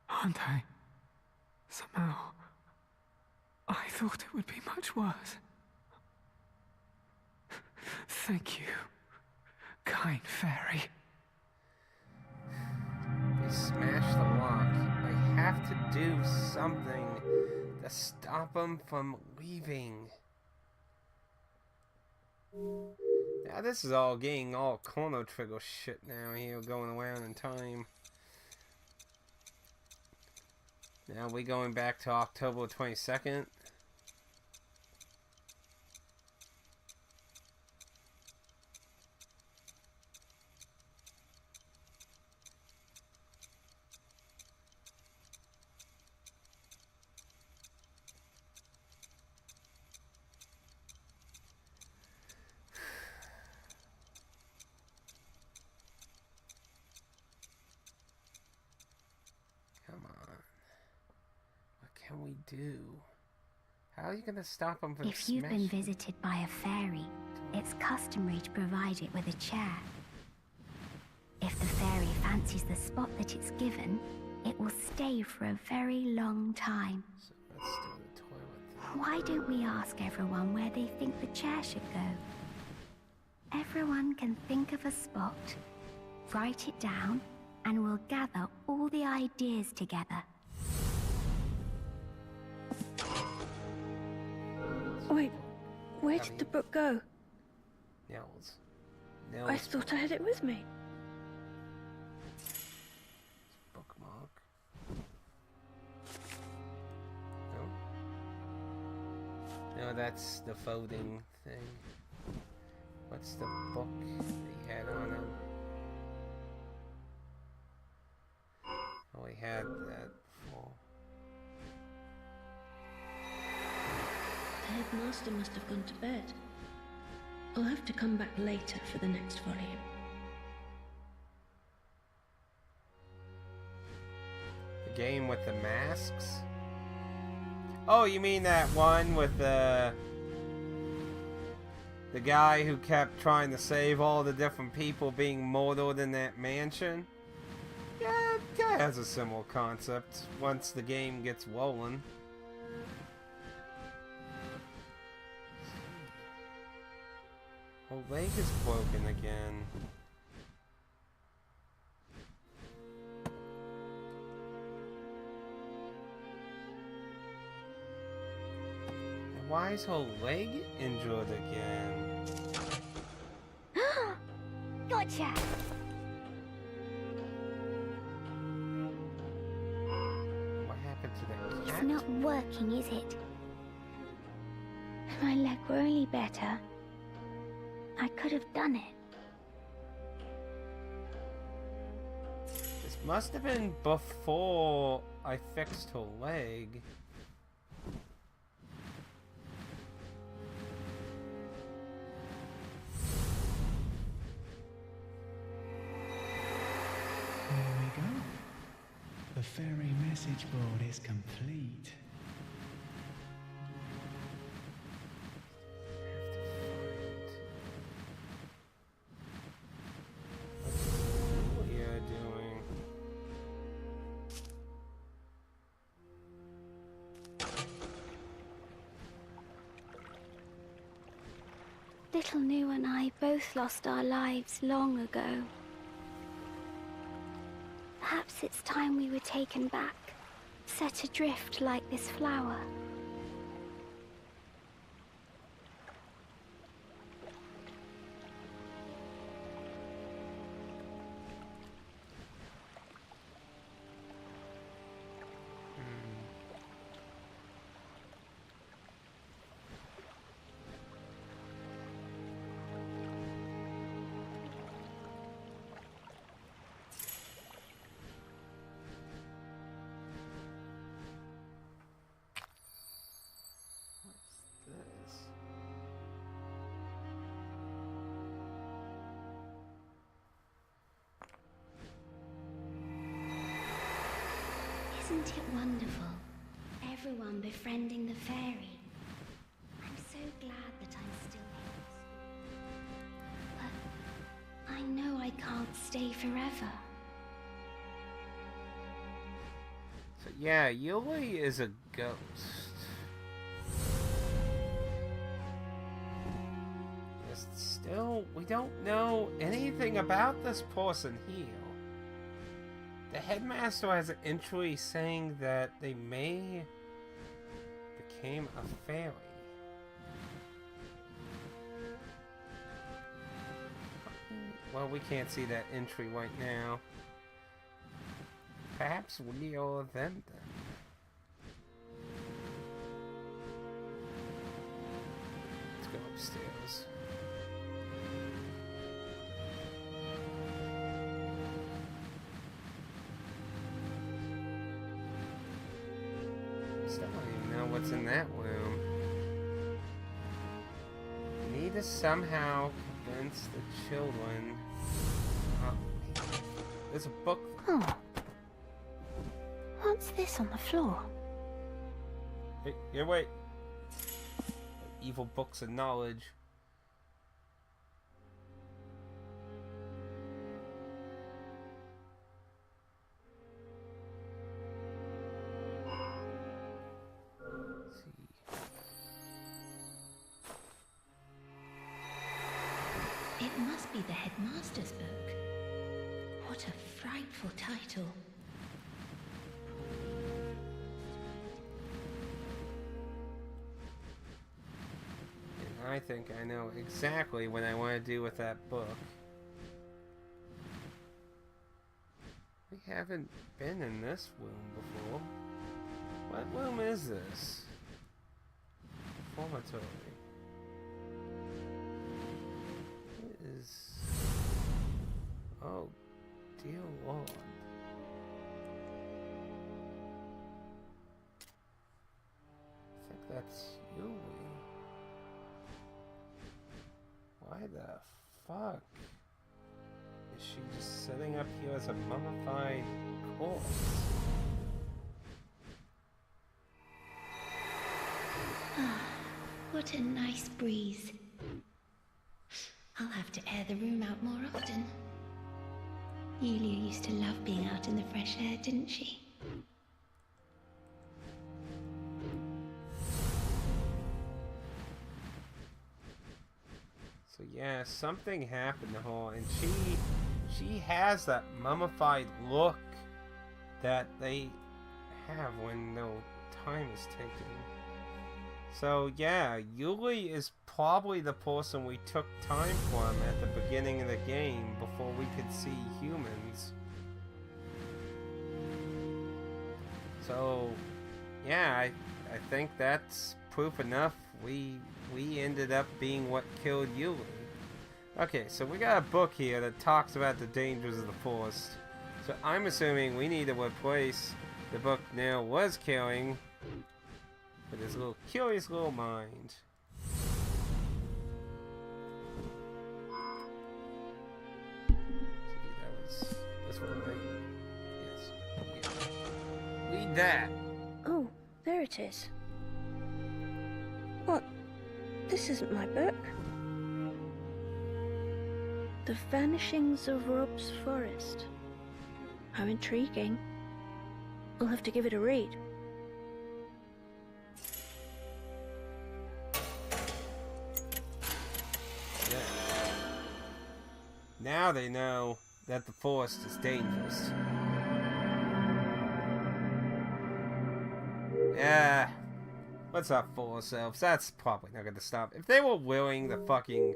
Aren't they? Somehow, I thought it would be much worse. Thank you, kind fairy. They smashed the lock. I have to do something to stop them from leaving. Now this is all getting all Chrono Trigger shit now here, going around in time. Now we going back to October 22nd. What can we do? How are you going to stop them from If you've been visited by a fairy, it's customary to provide it with a chair. If the fairy fancies the spot that it's given, it will stay for a very long time. So let's do the toilet thing. Why don't we ask everyone where they think the chair should go? Everyone can think of a spot, write it down, and we'll gather all the ideas together. Wait, where did the book go? Nels. I thought I had it with me. Bookmark. No. No, that's the folding thing. What's the book they had on him? Oh, we had that before. The headmaster must have gone to bed. I'll have to come back later for the next volume. The game with the masks? Oh, you mean that one with the guy who kept trying to save all the different people being murdered in that mansion? Yeah, it kind of has a similar concept once the game gets rolling. Her leg is broken again. Why is her leg injured again? Gotcha! What happened to the cat? It's not working, is it? If my leg were only better, I could have done it. This must have been before I fixed her leg. There we go. The fairy message board is complete. What are you doing? Little New and I both lost our lives long ago. Perhaps it's time we were taken back, set adrift like this flower. This. Isn't it wonderful? Everyone befriending the fairy. I'm so glad that I'm still here. But I know I can't stay forever. yeah, Yuli is a ghost. Still, we don't know anything about this person here. The headmaster has an entry saying that they may became a fairy. Well, we can't see that entry right now. Perhaps we are them then. Let's go upstairs. Still don't even know what's in that room. We need to somehow convince the children. Oh, there's a book. Oh. What's this on the floor? Hey, here, wait. Evil books of knowledge. Let's see. It must be the headmaster's book. What a frightful title. I think I know exactly what I want to do with that book. We haven't been in this room before. What room is this? Formatory. It is... Oh, dear Lord. I think that's you. Why the fuck is she just sitting up here as a mummified corpse? What a nice breeze. I'll have to air the room out more often. Yulia used to love being out in the fresh air, didn't she? So yeah, something happened to her, and she has that mummified look that they have when no time is taken. So yeah, Yuli is probably the person we took time from at the beginning of the game before we could see humans. So yeah, I think that's proof enough. We ended up being what killed Yuli. Okay, so we got a book here that talks about the dangers of the forest. So I'm assuming we need to replace the book Neil was killing with his little curious little mind. See, that was this one, right? Yes. Yeah. Read that. Oh, there it is. What? This isn't my book. The Vanishings of Rob's Forest. How intriguing. I'll have to give it a read. Yeah. Now they know that the forest is dangerous. Yeah. What's up, Four Selves? That's probably not gonna stop. If they were willing to fucking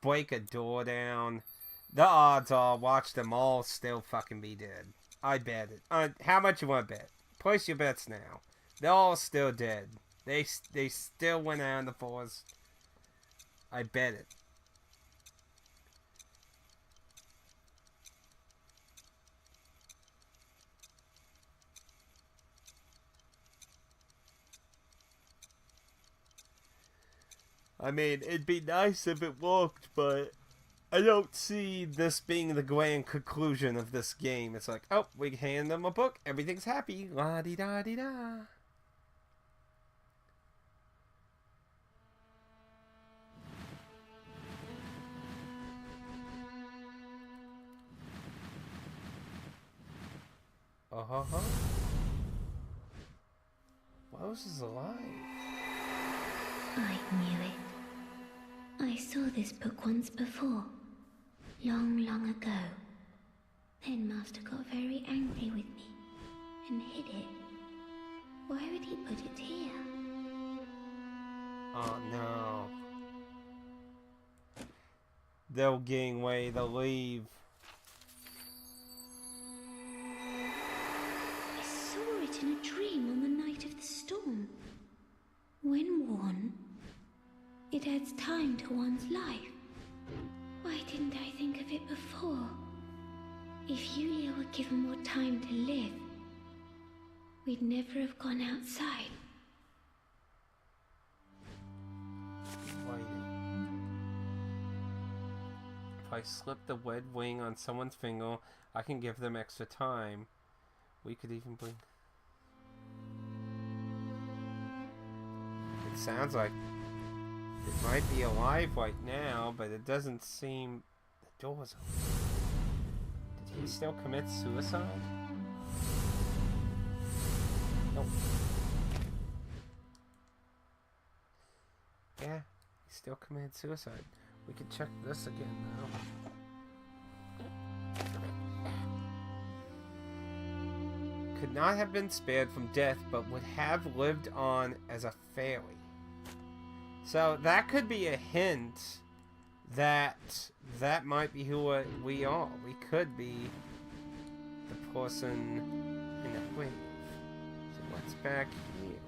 break a door down, the odds are watch them all still fucking be dead. I bet it. How much you want to bet? Place your bets now. They're all still dead. They still went out in the forest. I bet it. I mean, it'd be nice if it worked, but I don't see this being the grand conclusion of this game. It's like, oh, we hand them a book, everything's happy, la-di-da-di-da. Uh-huh. Rose is alive. I knew it. I saw this book once before. Long, long ago. Then Master got very angry with me and hid it. Why would he put it here? Oh no. They'll Gangway, they'll leave. I saw it in a dream on the night of the storm. When worn, it adds time to one's life. Why didn't I think of it before? If Yulia were given more time to live, we'd never have gone outside. If I slip the wed wing on someone's finger, I can give them extra time. We could even bring... It sounds like it might be alive right now, but it doesn't seem... The door's open. Did he still commit suicide? Nope. Yeah, he still committed suicide. We could check this again now. Could not have been spared from death, but would have lived on as a fairy. So that could be a hint that that might be who we are. We could be the person in the grave. So what's back here?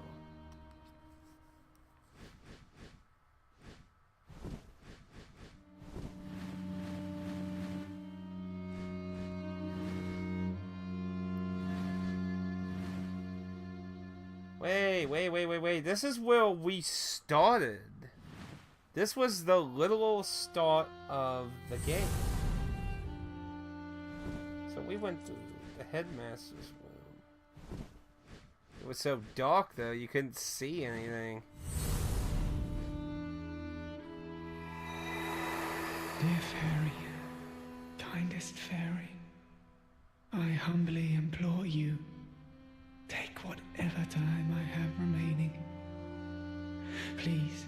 Wait. This is where we started. This was the literal start of the game. So we went to the headmaster's room. It was so dark though, you couldn't see anything. Dear fairy, kindest fairy, I humbly implore you, take whatever time I have remaining. Please,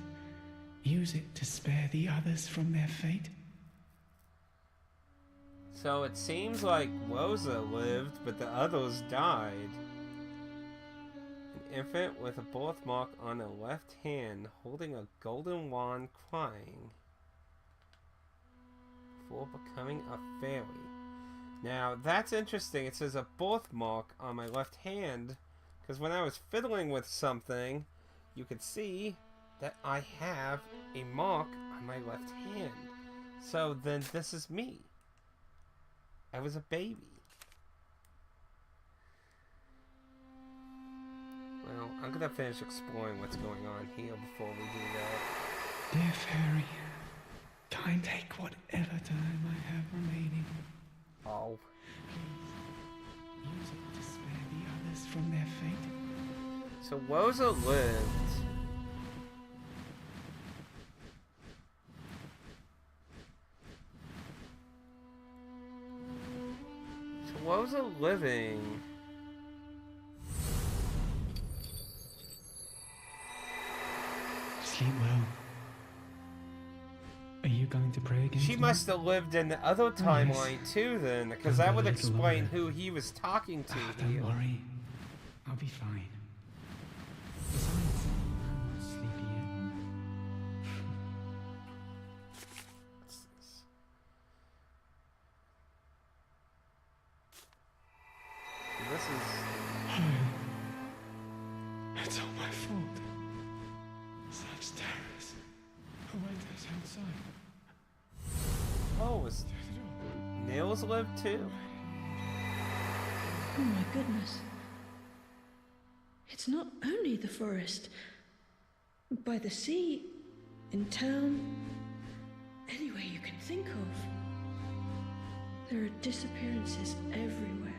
use it to spare the others from their fate. So it seems like Rosa lived, but the others died. An infant with a birthmark on the left hand, holding a golden wand, crying before becoming a fairy. Now, that's interesting. It says a birthmark on my left hand, because when I was fiddling with something, you could see that I have a mark on my left hand. So then this is me. I was a baby. Well, I'm gonna finish exploring what's going on here before we do that. Dear fairy, kind take whatever time I have remaining. Oh. Please, use it to spare the others from their fate. So Rosa lived. So Rosa living. Sleep well. Are you going to pray again? She tonight? must have lived in the other timeline too then, because that would Don't be explain longer. who he was talking to Don't here. worry. I'll be fine. Besides, I'm not sleepy yet. What's this? This is... It's all my fault. Such terrors await us outside. Oh, was Nils lived too? Oh my goodness. It's not only the forest. By the sea, in town, anywhere you can think of. There are disappearances everywhere.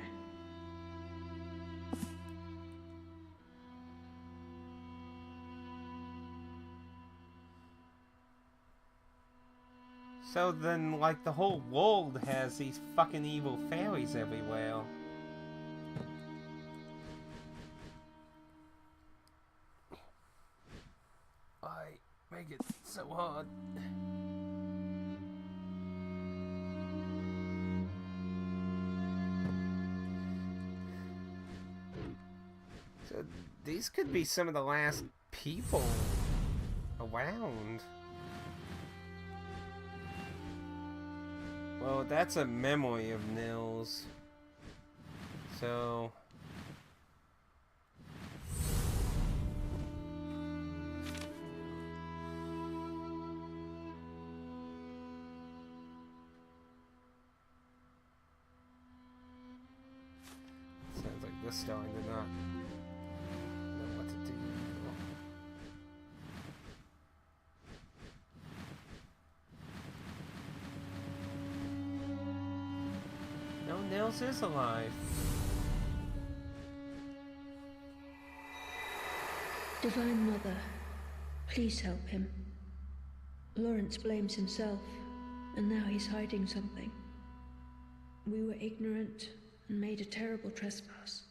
So then, like, the whole world has these fucking evil fairies everywhere. make it so hard. So these could be some of the last people around. Well, that's a memory of Nils. So... sounds like this starting to not know what to do. No, Nils is alive. Divine Mother, please help him. Lawrence blames himself, and now he's hiding something. We were ignorant and made a terrible trespass,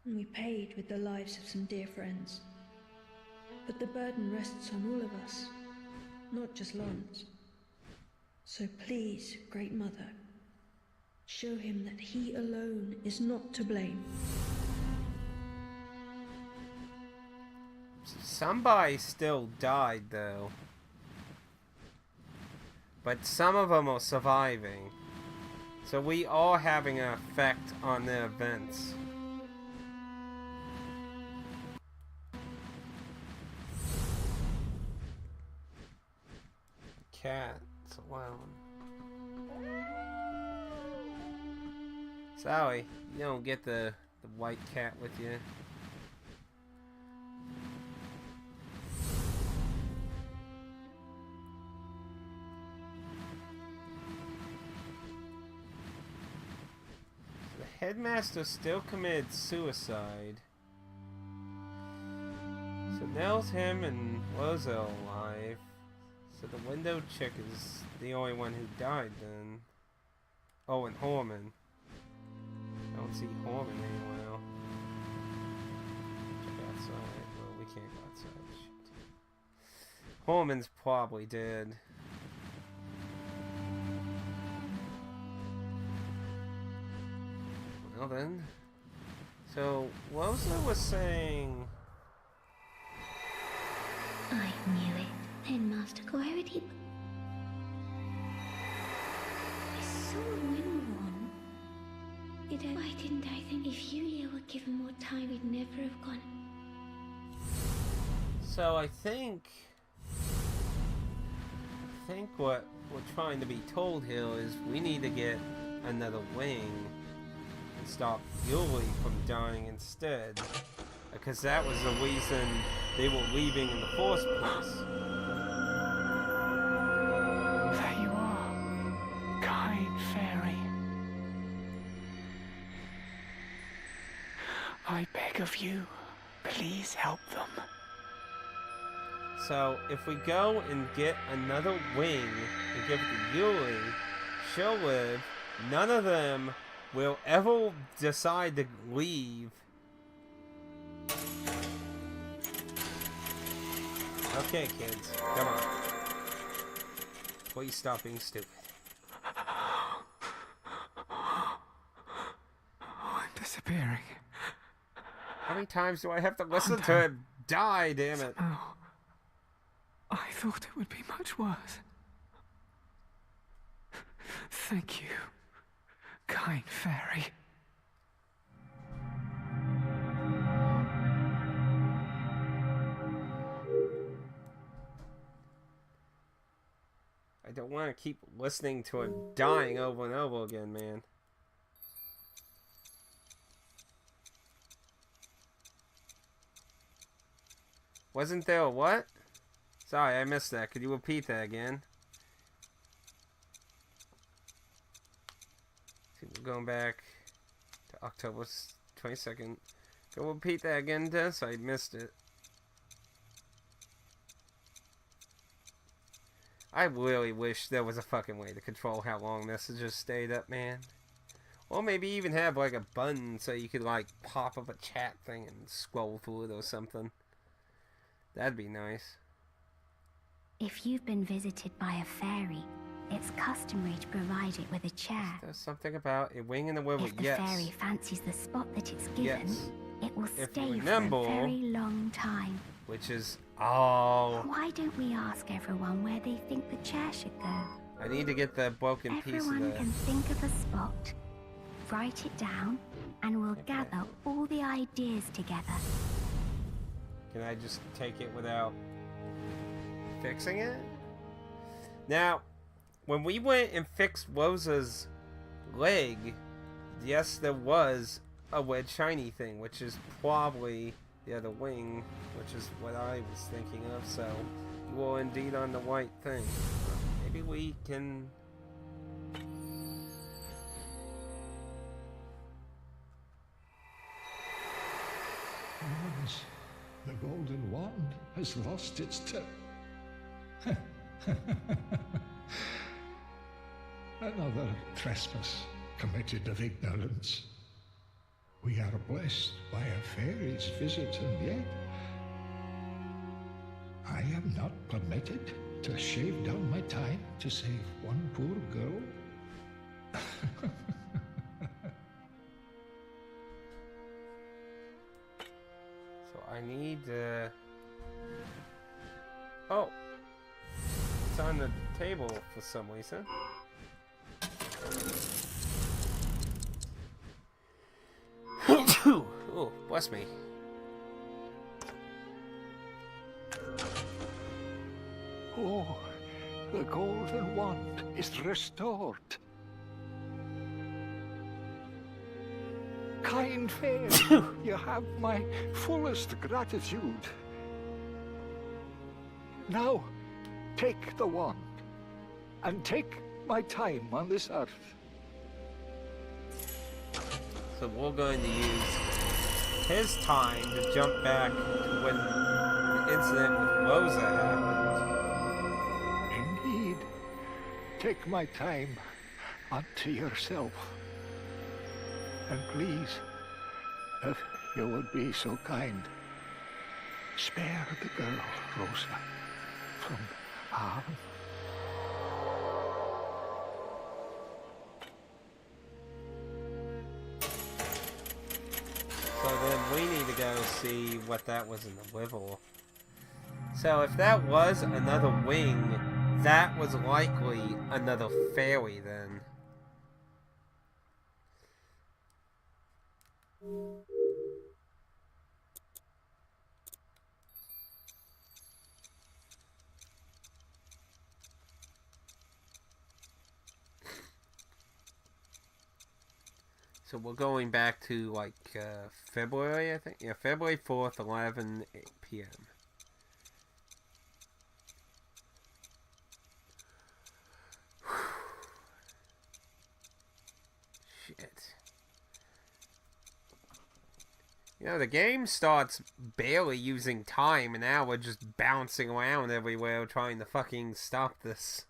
and we paid with the lives of some dear friends. But the burden rests on all of us, not just Lawrence. So please, Great Mother, show him that he alone is not to blame. Somebody still died, though. But some of them are surviving. So we are having an effect on the events. Cat's alone. Sorry, you don't get the white cat with you. Headmaster still committed suicide. So now's him and Lozo alive. So the window chick is the only one who died then. Oh, and Horman. I don't see Horman anywhere else. Check outside. Well, we can't go outside. Shit. Horman's probably dead. Well then, so Loza was saying... I knew it. Headmaster, why would he... I saw a windworm. Why didn't I think if Yulia were given more time, we'd never have gone... So I think what we're trying to be told here is we need to get another wing. Stop Yuli from dying instead, because that was the reason they were leaving in the first place. There you are, kind fairy. I beg of you, please help them. So if we go and get another wing and give it to Yuli, she'll live. None of them will ever decide to leave. Okay, kids, come on. Please stop being stupid. I'm disappearing. How many times do I have to listen to him die, damn it? Somehow, I thought it would be much worse. Thank you, kind fairy. I don't want to keep listening to him dying over and over again, man. Wasn't there a what? Sorry, I missed that. Could you repeat that again? We're going back to October 22nd. Go repeat that again, Des. I missed it. I really wish there was a fucking way to control how long messages stayed up, man. Or maybe even have like a button so you could like pop up a chat thing and scroll through it or something. That'd be nice. If you've been visited by a fairy, it's customary to provide it with a chair. There's something about a wing in the wind. If the Yes. fairy fancies the spot that it's given, Yes. it will If you stay for remember- a very long time. Which is... Oh. Why don't we ask everyone where they think the chair should go? I need to get the broken piece of Everyone the... can think of a spot, write it down, and we'll gather all the ideas together. Can I just take it without fixing it? Now, when we went and fixed Rosa's leg, yes, there was a red shiny thing, which is probably the other wing, which is what I was thinking of, so you are indeed on the right thing. Maybe we can... Heavens, the golden wand has lost its tip. Another trespass committed of ignorance. We are blessed by a fairy's visit, and yet I am not permitted to shave down my time to save one poor girl. So I need Oh! It's on the table for some reason. Oh, bless me. Oh, the golden wand is restored. Kind fairy, you have my fullest gratitude. Now, take the wand, and take my time on this earth. So we're going to use his time to jump back to when the incident with Rosa happened. Indeed. Take my time unto yourself. And please, if you would be so kind, spare the girl, Rosa, from harm. So then we need to go see what that was in the river. So if that was another wing, that was likely another fairy then. So we're going back to like February, I think. Yeah, February 4th, 11 p.m. Shit. You know, the game starts barely using time, and now we're just bouncing around everywhere trying to fucking stop this.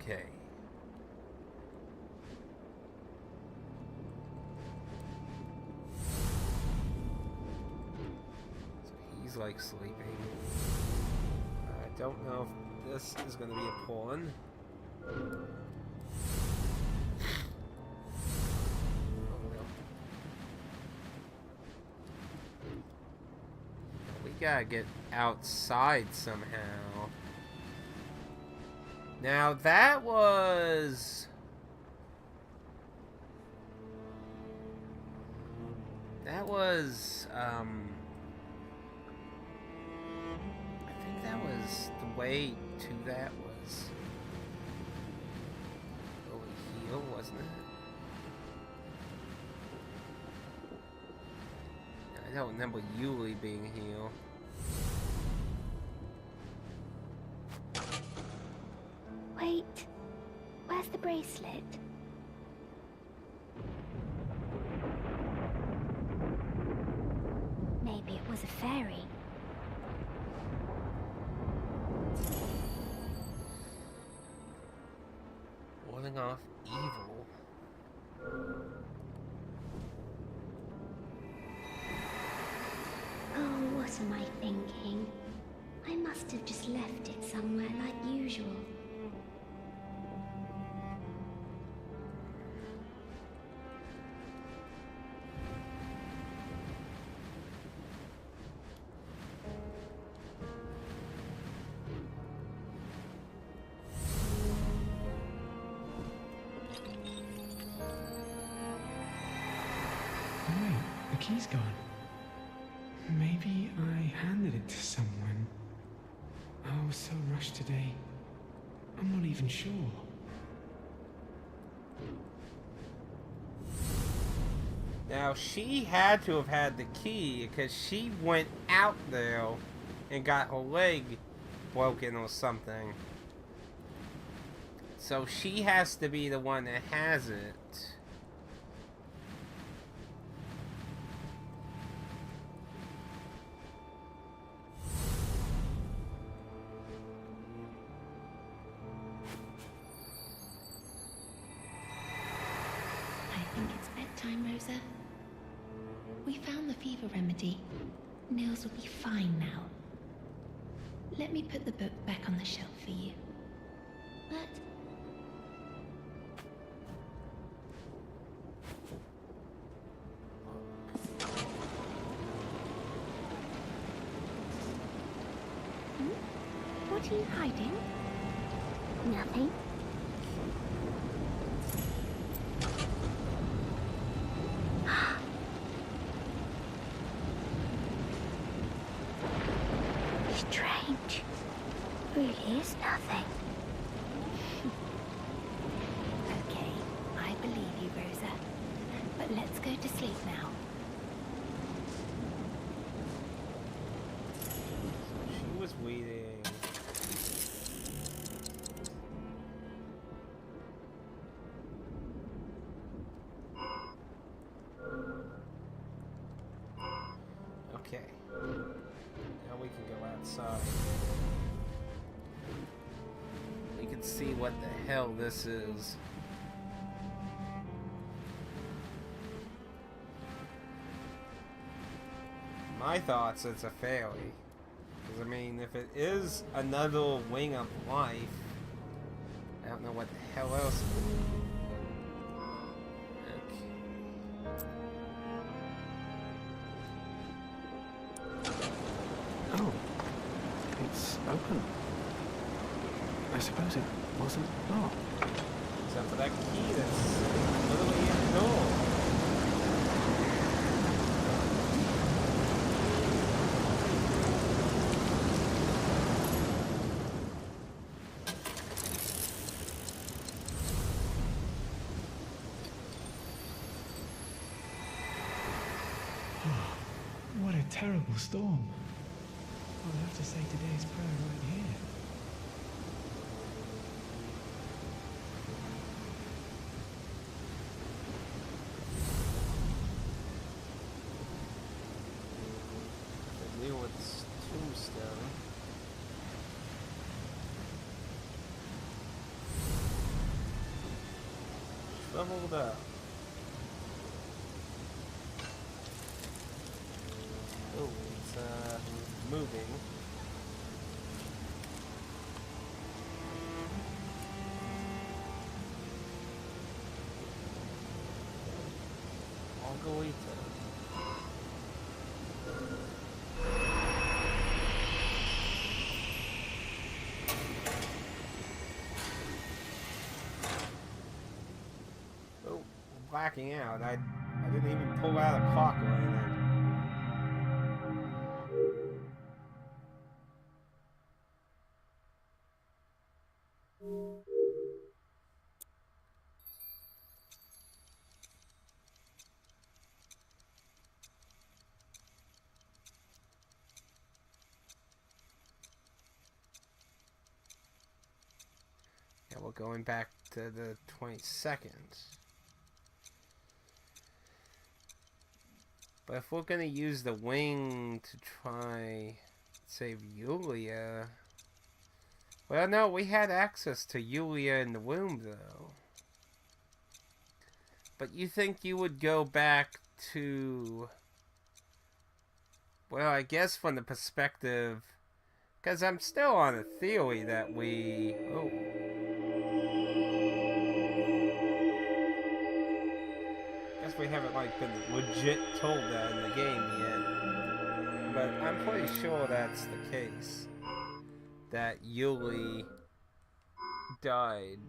Okay. Like sleeping. I don't know if this is going to be a pawn. We gotta get outside somehow. Now that was... That was the way to that was over here, wasn't it? I don't remember Yuli being here. Wait, where's the bracelet? Maybe it was a fairy. Warding off evil. Oh, what What am I thinking? I must have just left it somewhere like usual. Oh wait, the key's gone. Maybe I handed it to someone. I was so rushed today. I'm not even sure. Now, she had to have had the key because she went out there and got her leg broken or something. So she has to be the one that has it. I think it's bedtime, Rosa. We found the fever remedy. Nils will be fine now. Let me put the book back on the shelf for you. But... What are you hiding? Nothing. Strange. Really is nothing. Okay, I believe you, Rosa. But let's go to sleep now. She was waiting. Okay. Now we can go outside. We can see what the hell this is. My thoughts, it's a fairy. Because, I mean, if it is another wing of life, I don't know what the hell else it would be. Oh, it's open. I suppose it wasn't locked. Except for that key that's literally in the door. What a terrible storm. I'll have to say today's prayer right here. The new with tombstone. Leveled up. Oh, it's moving. Margarita. Oh, blacking out. I didn't even pull out a clock or anything. Yeah, we're going back to the 22nd. But if we're gonna use the wing to try save Yulia, well, no, we had access to Yulia in the womb, though. But you think you would go back to Well, I guess from the perspective... Because I'm still on a theory that we... Oh. Guess we haven't, like, been legit told that in the game yet. But I'm pretty sure that's the case. That Yuli died.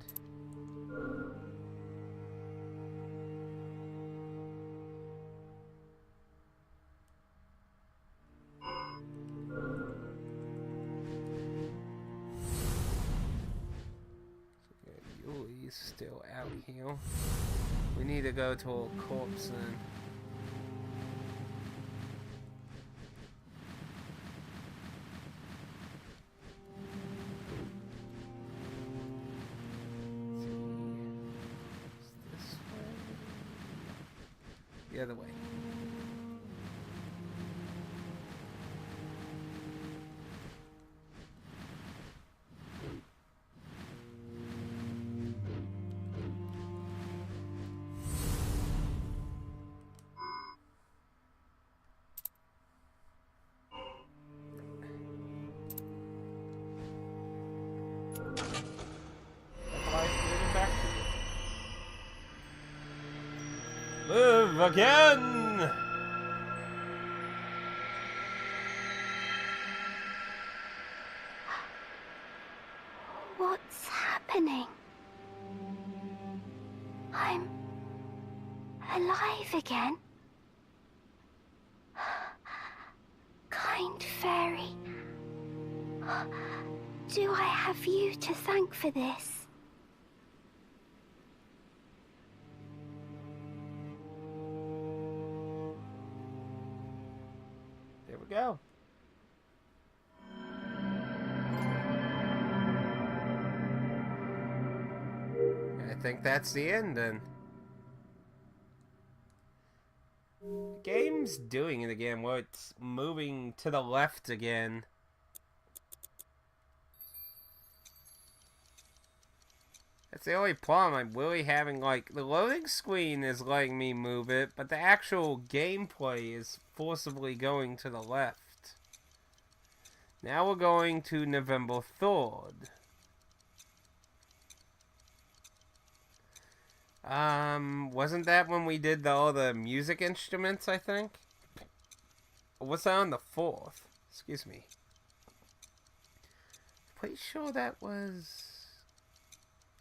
Yuli's still out here. We need to go to a corpse then. This way? The other way. Live again! What's happening? I'm alive again. Kind fairy, do I have you to thank for this? There we go. I think that's the end then. The game's doing it again, where it's moving to the left again. That's the only problem. I'm really having, like, the loading screen is letting me move it, but the actual gameplay is forcibly going to the left. Now we're going to November 3rd. Wasn't that when we did all the music instruments, I think? Or was that on the 4th? Excuse me. Pretty sure that was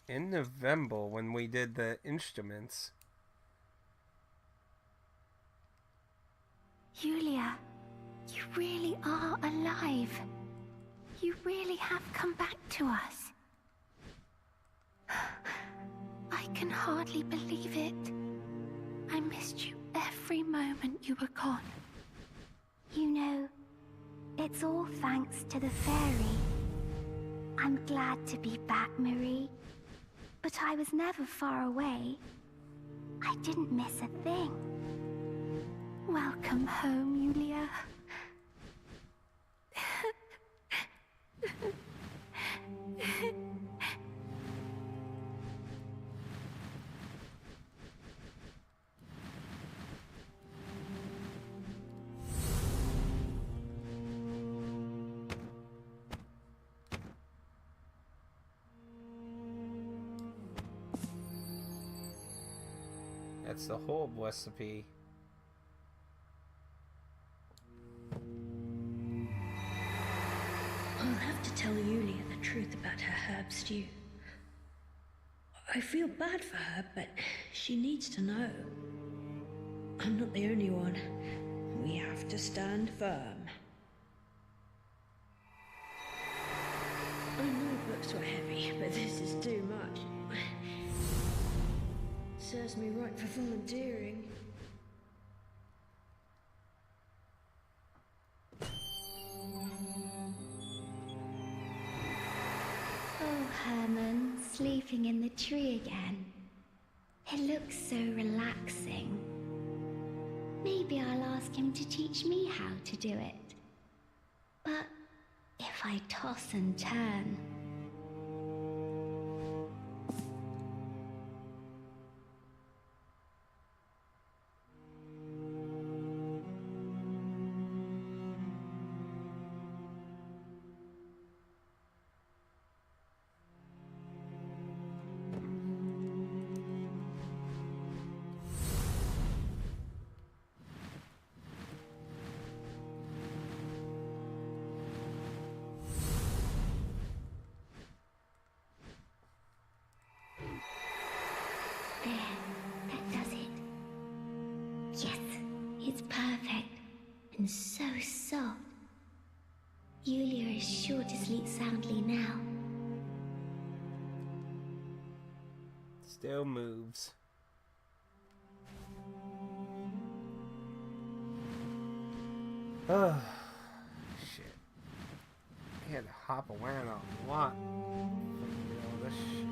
in November when we did the instruments. Yulia, you really are alive. You really have come back to us. I can hardly believe it. I missed you every moment you were gone. You know, it's all thanks to the fairy. I'm glad to be back, Marie. But I was never far away. I didn't miss a thing. Welcome home, Yulia. That's the whole recipe. I'll have to tell Yulia the truth about her herb stew. I feel bad for her, but she needs to know. I'm not the only one. We have to stand firm. I know books were heavy, but this is too much. Serves me right for volunteering. Oh, Herman, sleeping in the tree again. It looks so relaxing. Maybe I'll ask him to teach me how to do it. But if I toss and turn... perfect and so soft. Yulia is sure to sleep soundly now. Still moves. Oh, shit. I had to hop around a lot. This shit.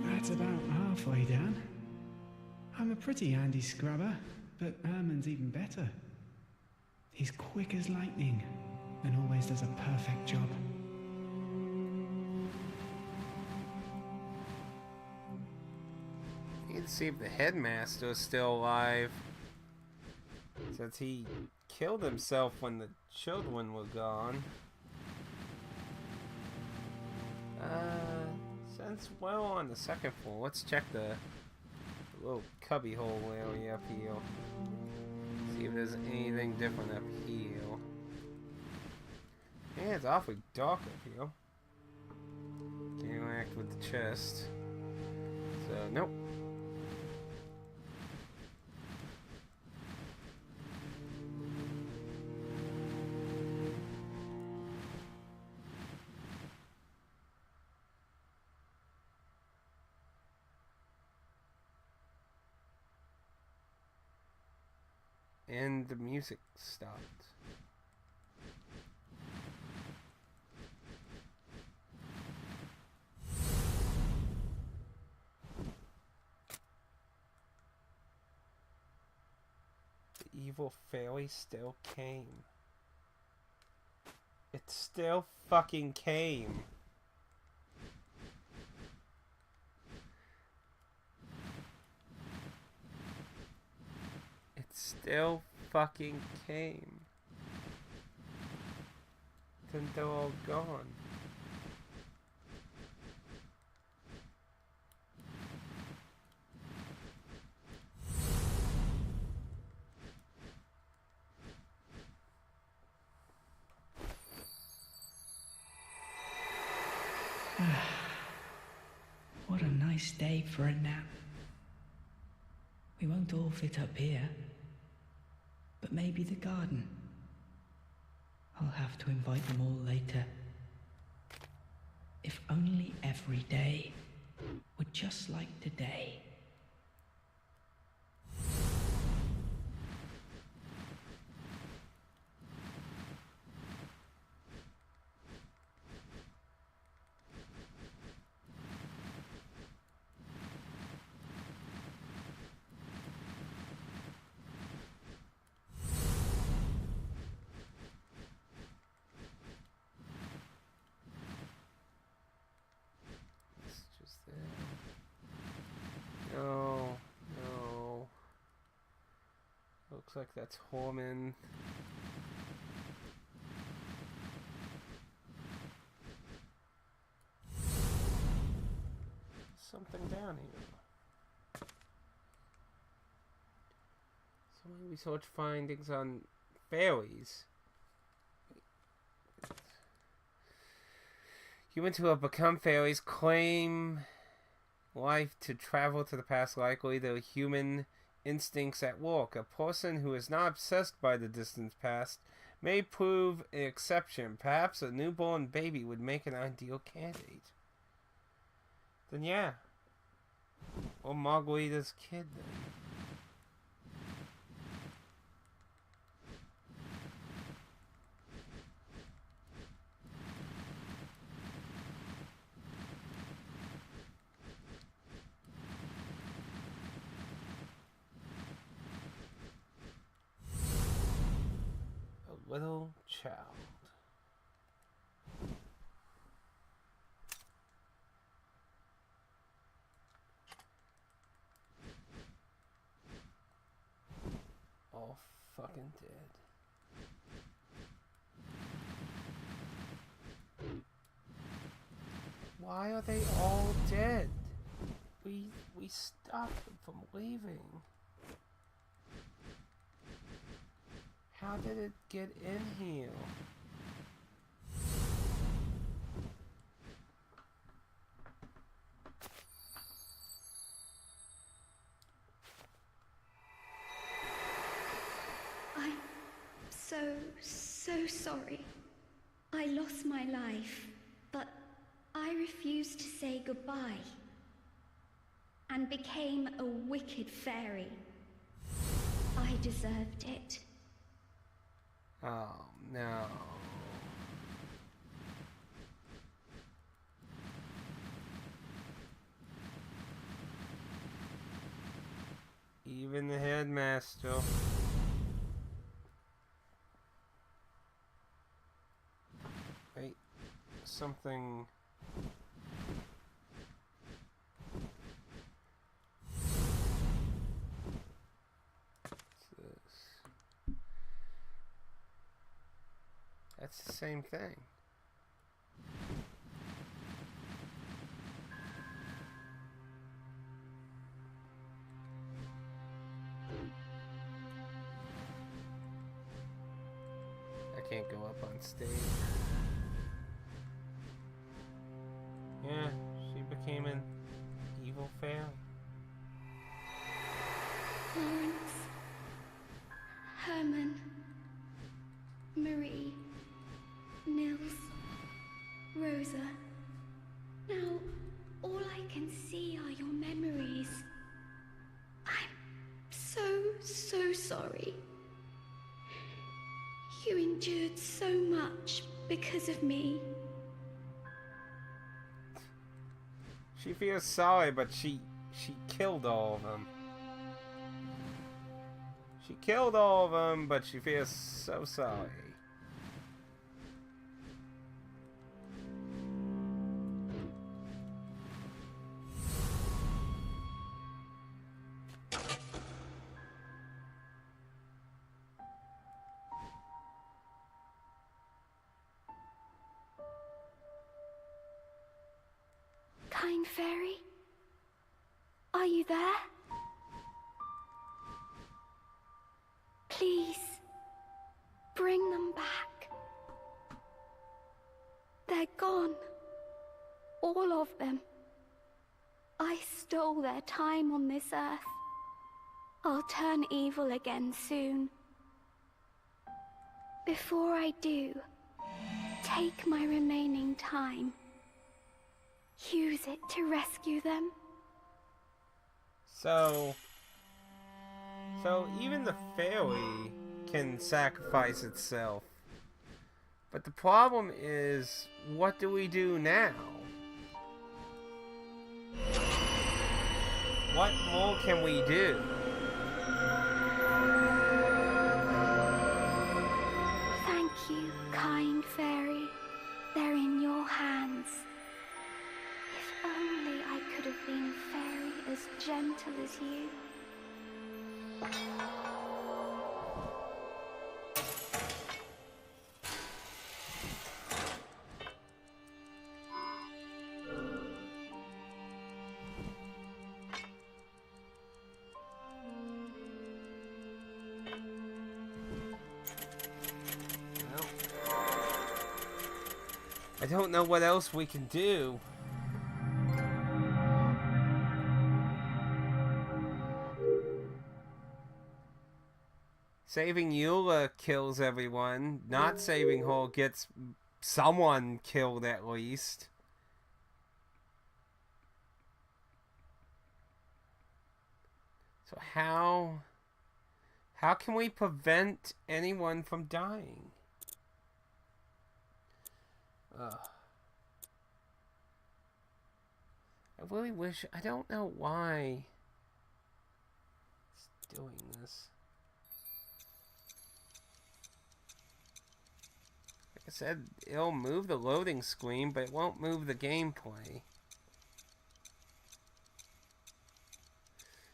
That's about halfway done. I'm a pretty handy scrubber, but Herman's even better. He's quick as lightning and always does a perfect job. Need to see if the headmaster is still alive, since he killed himself when the children were gone. Since we're on the second floor, let's check the little cubby hole area up here. See if there's anything different up here. Yeah, it's awfully dark up here. Can't interact with the chest. So, nope. And the music stopped. The evil fairy still came. It still fucking came. Still fucking came. Then they're all gone. What a nice day for a nap. We won't all fit up here. But maybe the garden. I'll have to invite them all later. If only every day were just like today. No. Looks like that's Horman. Something down here. So maybe search findings on fairies. Humans who have become fairies claim life to travel to the past, likely the human instincts at work. A person who is not obsessed by the distant past may prove an exception. Perhaps a newborn baby would make an ideal candidate. Then yeah. Or Margarita's kid then. Little child. All fucking dead. Why are they all dead? We stopped them from leaving. How did it get in here? so sorry. I lost my life, but I refused to say goodbye and became a wicked fairy. I deserved it. Oh, no. Even the headmaster. Wait, something. What's this? That's the same thing. I can't go up on stage. Yeah, she became an evil fairy. Lawrence, Herman, Marie, Nils, Rosa. Now, all I can see are your memories. I'm so sorry. You endured so much because of me. She feels sorry, but she killed all of them. She killed all of them, but she feels so sorry. Kind fairy? Are you there? Please, bring them back. They're gone. All of them. I stole their time on this earth. I'll turn evil again soon. Before I do, take my remaining time. Use it to rescue them. So even the fairy can sacrifice itself. But the problem is, what do we do now? What more can we do? Thank you, kind fairy. They're in your hands. If only I could have been a fairy as gentle as you. I don't know what else we can do. Saving Eula kills everyone. Not saving her gets someone killed at least. So how can we prevent anyone from dying? Ugh. I really wish... I don't know why it's doing this. Like I said, it'll move the loading screen, but it won't move the gameplay.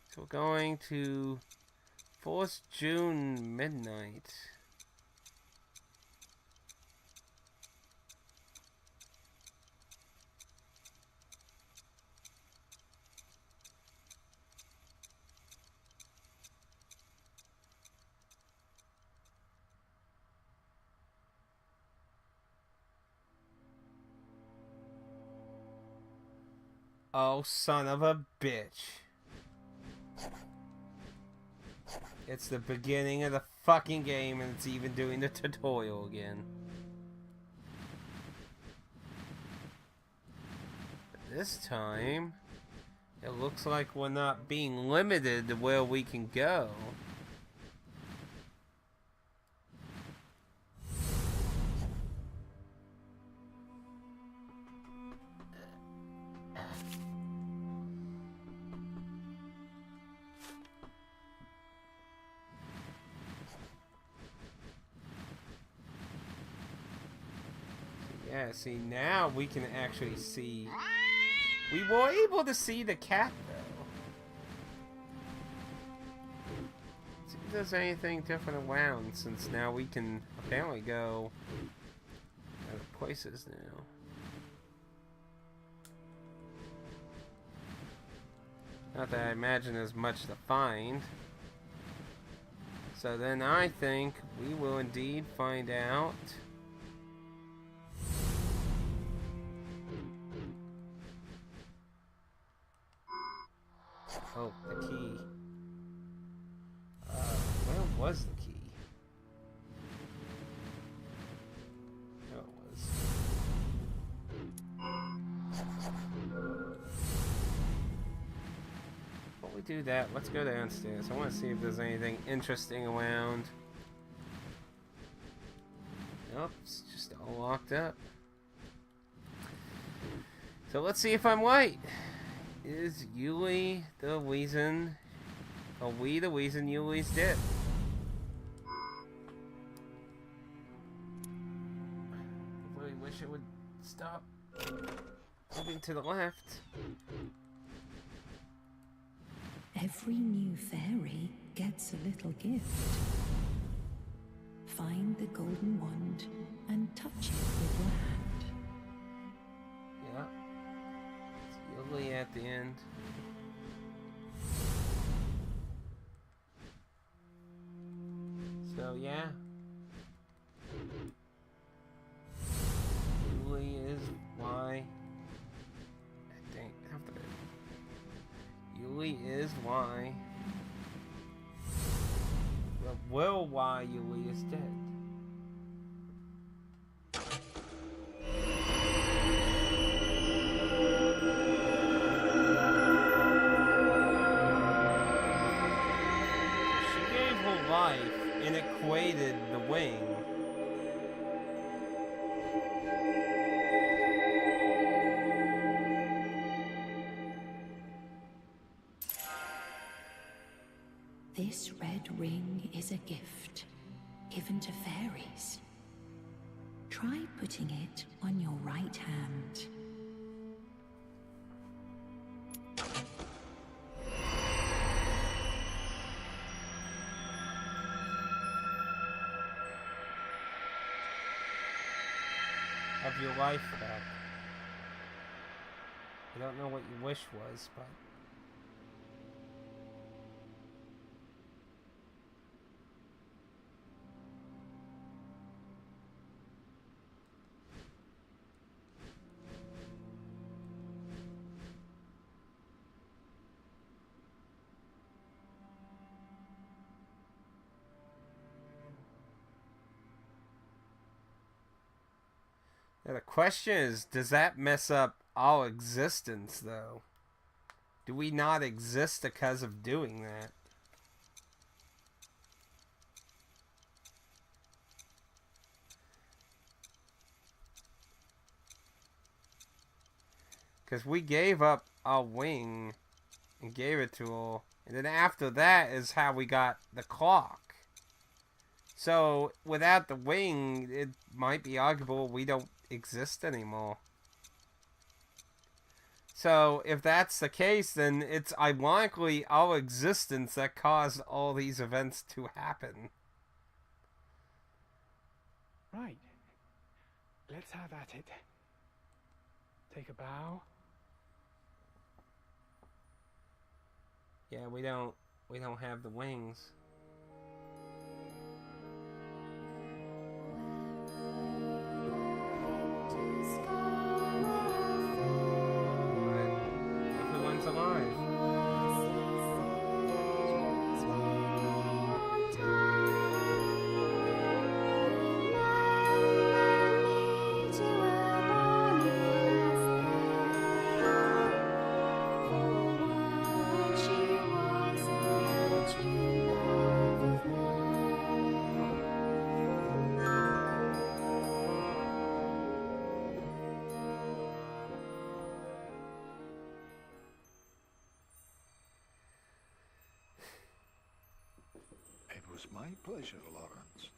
So we're going to 4th June midnight. Oh, son of a bitch. It's the beginning of the fucking game, and it's even doing the tutorial again. But this time, it looks like we're not being limited to where we can go. Yeah, see, now we can actually see. We were able to see the cat, though. See if there's anything different around, since now we can apparently go other places now. Not that I imagine there's much to find. So then I think we will indeed find out. Oh, the key. Where was the key? There it was. Before we do that, let's go downstairs. I want to see if there's anything interesting around. Nope, it's just all locked up. So let's see if I'm right. Is Yuli the reason? Are we the reason Yuli's dead? I really wish it would stop moving to the left. Every new fairy gets a little gift. Find the golden wand and touch it with your hand. Yeah. Yuli at the end. So yeah. Yuli is why. Dang, have to. Yuli is why. Well, why Yuli is dead. And equated the wing. This red ring is a gift given to fairies. Try putting it on your right hand. Have your life back. I don't know what your wish was, but... Now the question is, does that mess up our existence, though? Do we not exist because of doing that? Because we gave up our wing and gave it to her, and then after that is how we got the clock. So without the wing, it might be arguable we don't exist anymore. So if that's the case, then it's ironically our existence that caused all these events to happen. Right. Let's have at it. Take a bow. Yeah, we don't have the wings. Everyone's alive. was my pleasure, Lawrence.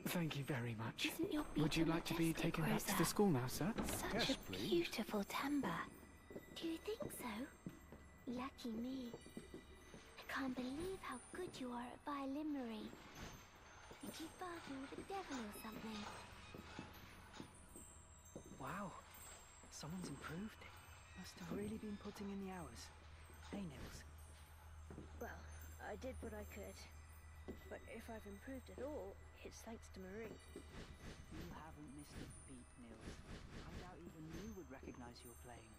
Thank you very much. Isn't your beat Would you like to be majestic, taken back to Rosa? the school now, sir? Such Yes, a please. beautiful timbre. Do you think so? Lucky me. I can't believe how good you are at violin. Did you bargain with the devil or something? Wow, someone's improved. Must have really been putting in the hours. Hey, Nils. Well, I did what I could. But if I've improved at all, it's thanks to Marie. You haven't missed a beat, Nils. I doubt even you would recognize your playing.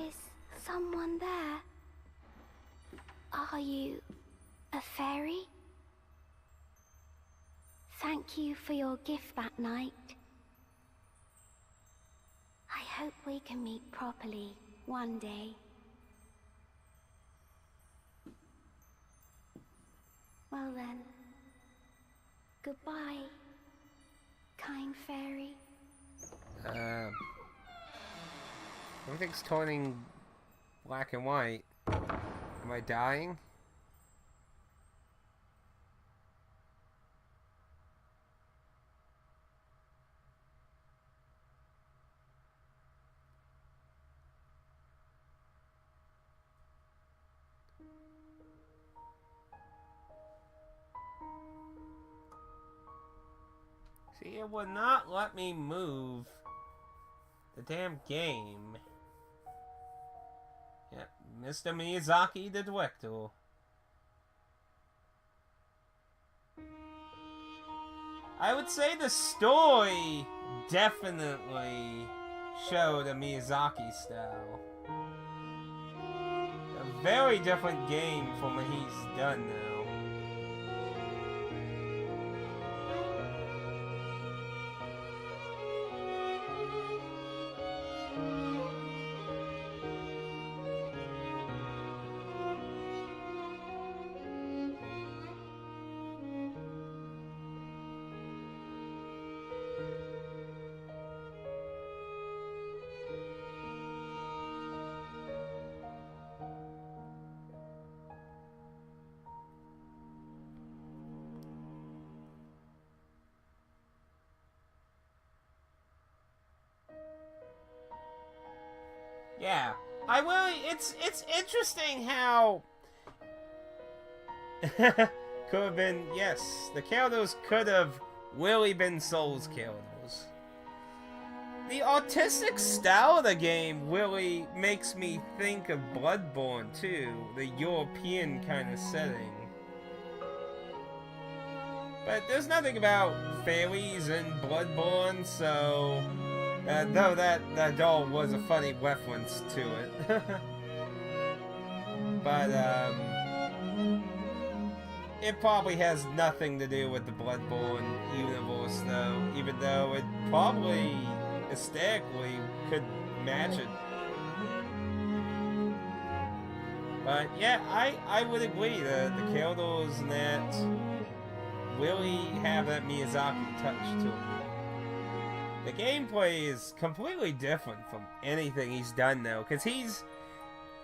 Is someone there? Are you a fairy? Thank you for your gift that night. I hope we can meet properly one day. Well then, goodbye, kind fairy. Everything's turning black and white. Am I dying? See, it would not let me move the damn game. Yep, Mr. Miyazaki, the director. I would say the story definitely showed a Miyazaki style. A very different game from what he's done now. Yeah, I really, it's interesting how could have been, yes, the Kalos could have really been Souls Kalos. The artistic style of the game really makes me think of Bloodborne too, the European kind of setting. But there's nothing about fairies in Bloodborne, so though that doll was a funny reference to it. But it probably has nothing to do with the Bloodborne universe though, even though it probably aesthetically could match it. But yeah, I would agree that the Kalos and that really have that Miyazaki touch to it. The gameplay is completely different from anything he's done now, because he's,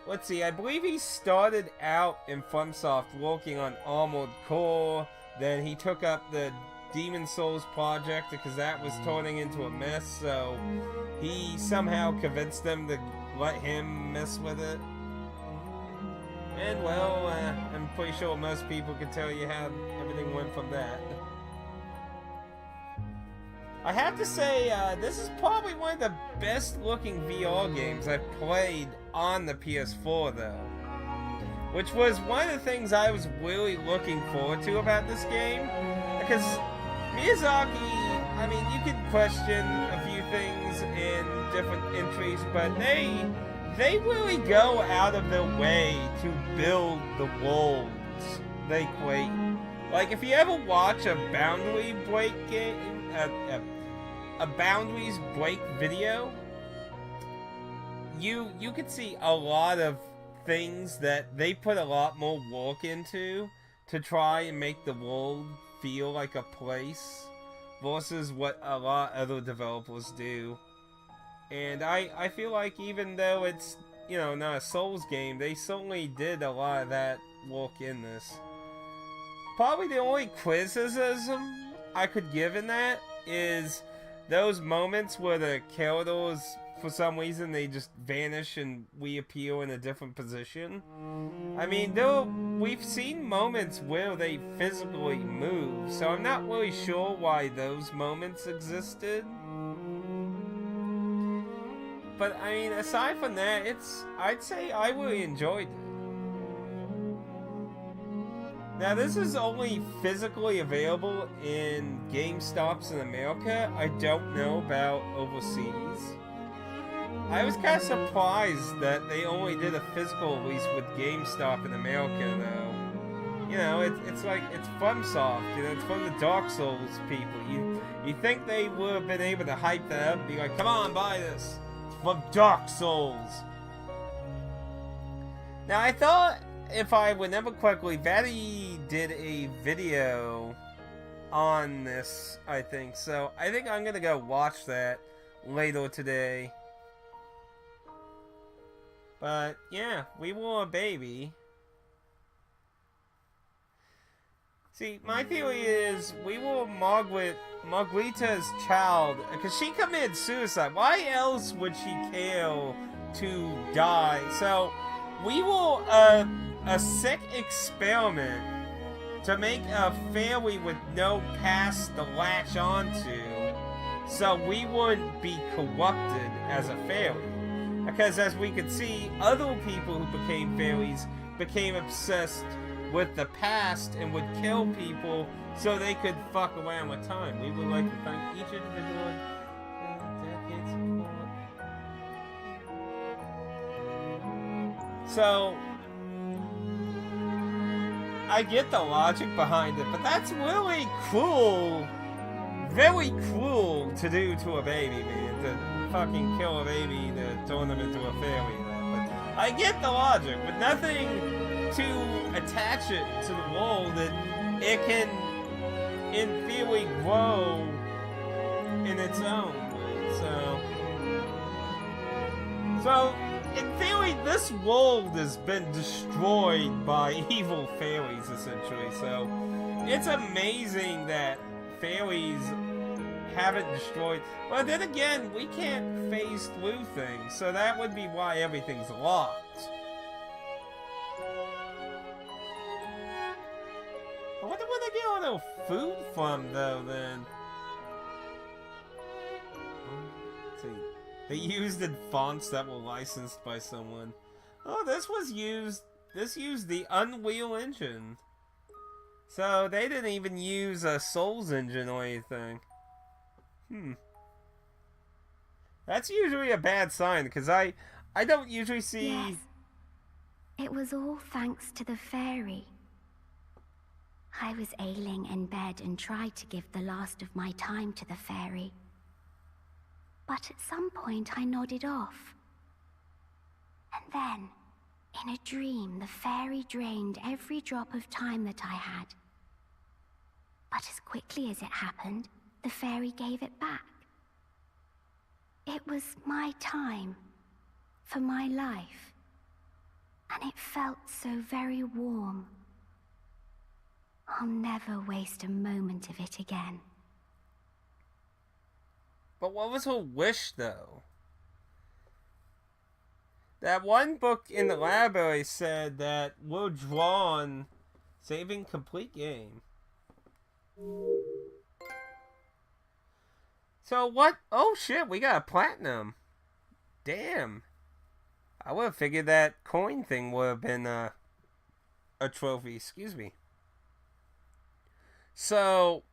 let's see, I believe he started out in FromSoft working on Armored Core, then he took up the Demon Souls project because that was turning into a mess, so he somehow convinced them to let him mess with it. And well, I'm pretty sure most people can tell you how everything went from that. I have to say, this is probably one of the best looking VR games I've played on the PS4 though. Which was one of the things I was really looking forward to about this game. Because Miyazaki, I mean, you could question a few things in different entries, but they really go out of their way to build the worlds they create. Like, if you ever watch a Boundary Break game, a Boundaries Break video, you could see a lot of things that they put a lot more work into to try and make the world feel like a place versus what a lot of other developers do. And I feel like even though it's, you know, not a Souls game, they certainly did a lot of that work in this. Probably the only criticism I could give in that is those moments where the characters, for some reason, they just vanish and reappear in a different position. I mean, we've seen moments where they physically move, so I'm not really sure why those moments existed. But, I mean, aside from that, I'd say I really enjoyed it. Now, this is only physically available in GameStops in America. I don't know about overseas. I was kind of surprised that they only did a physical release with GameStop in America, though. You know, it's like, it's FromSoft, you know, it's from the Dark Souls people. You think they would have been able to hype that up and be like, come on, buy this. It's from Dark Souls. Now, I thought, if I remember correctly, Vatty did a video on this, I think. So, I think I'm gonna go watch that later today. But, yeah, we were a baby. See, my theory is, we were Margarita's child, because she committed suicide. Why else would she care to die? So, we were a sick experiment to make a fairy with no past to latch onto, so we wouldn't be corrupted as a fairy. Because as we could see, other people who became fairies became obsessed with the past and would kill people so they could fuck around with time. We would like to thank each individual decades support. So, I get the logic behind it, but that's really cruel. Very cruel to do to a baby, man. To fucking kill a baby to turn them into a fairy. But I get the logic, but nothing to attach it to the world that it can, in theory, grow in its own way. So, in theory, this world has been destroyed by evil fairies, essentially. So, it's amazing that fairies haven't destroyed. But then again, we can't phase through things, so that would be why everything's locked. I wonder where they get all their food from, though, then. Let's see. They used in fonts that were licensed by someone. Oh, this used the Unreal Engine. So, they didn't even use a Souls engine or anything. That's usually a bad sign, because I don't usually see... Yes. It was all thanks to the fairy. I was ailing in bed and tried to give the last of my time to the fairy. But at some point I nodded off. And then, in a dream, the fairy drained every drop of time that I had. But as quickly as it happened, the fairy gave it back. It was my time, for my life, and it felt so very warm. I'll never waste a moment of it again. But what was her wish, though? That one book in the library said that we're drawn, saving complete game. So what? Oh shit, we got a platinum. Damn. I would have figured that coin thing would have been a trophy. Excuse me. So,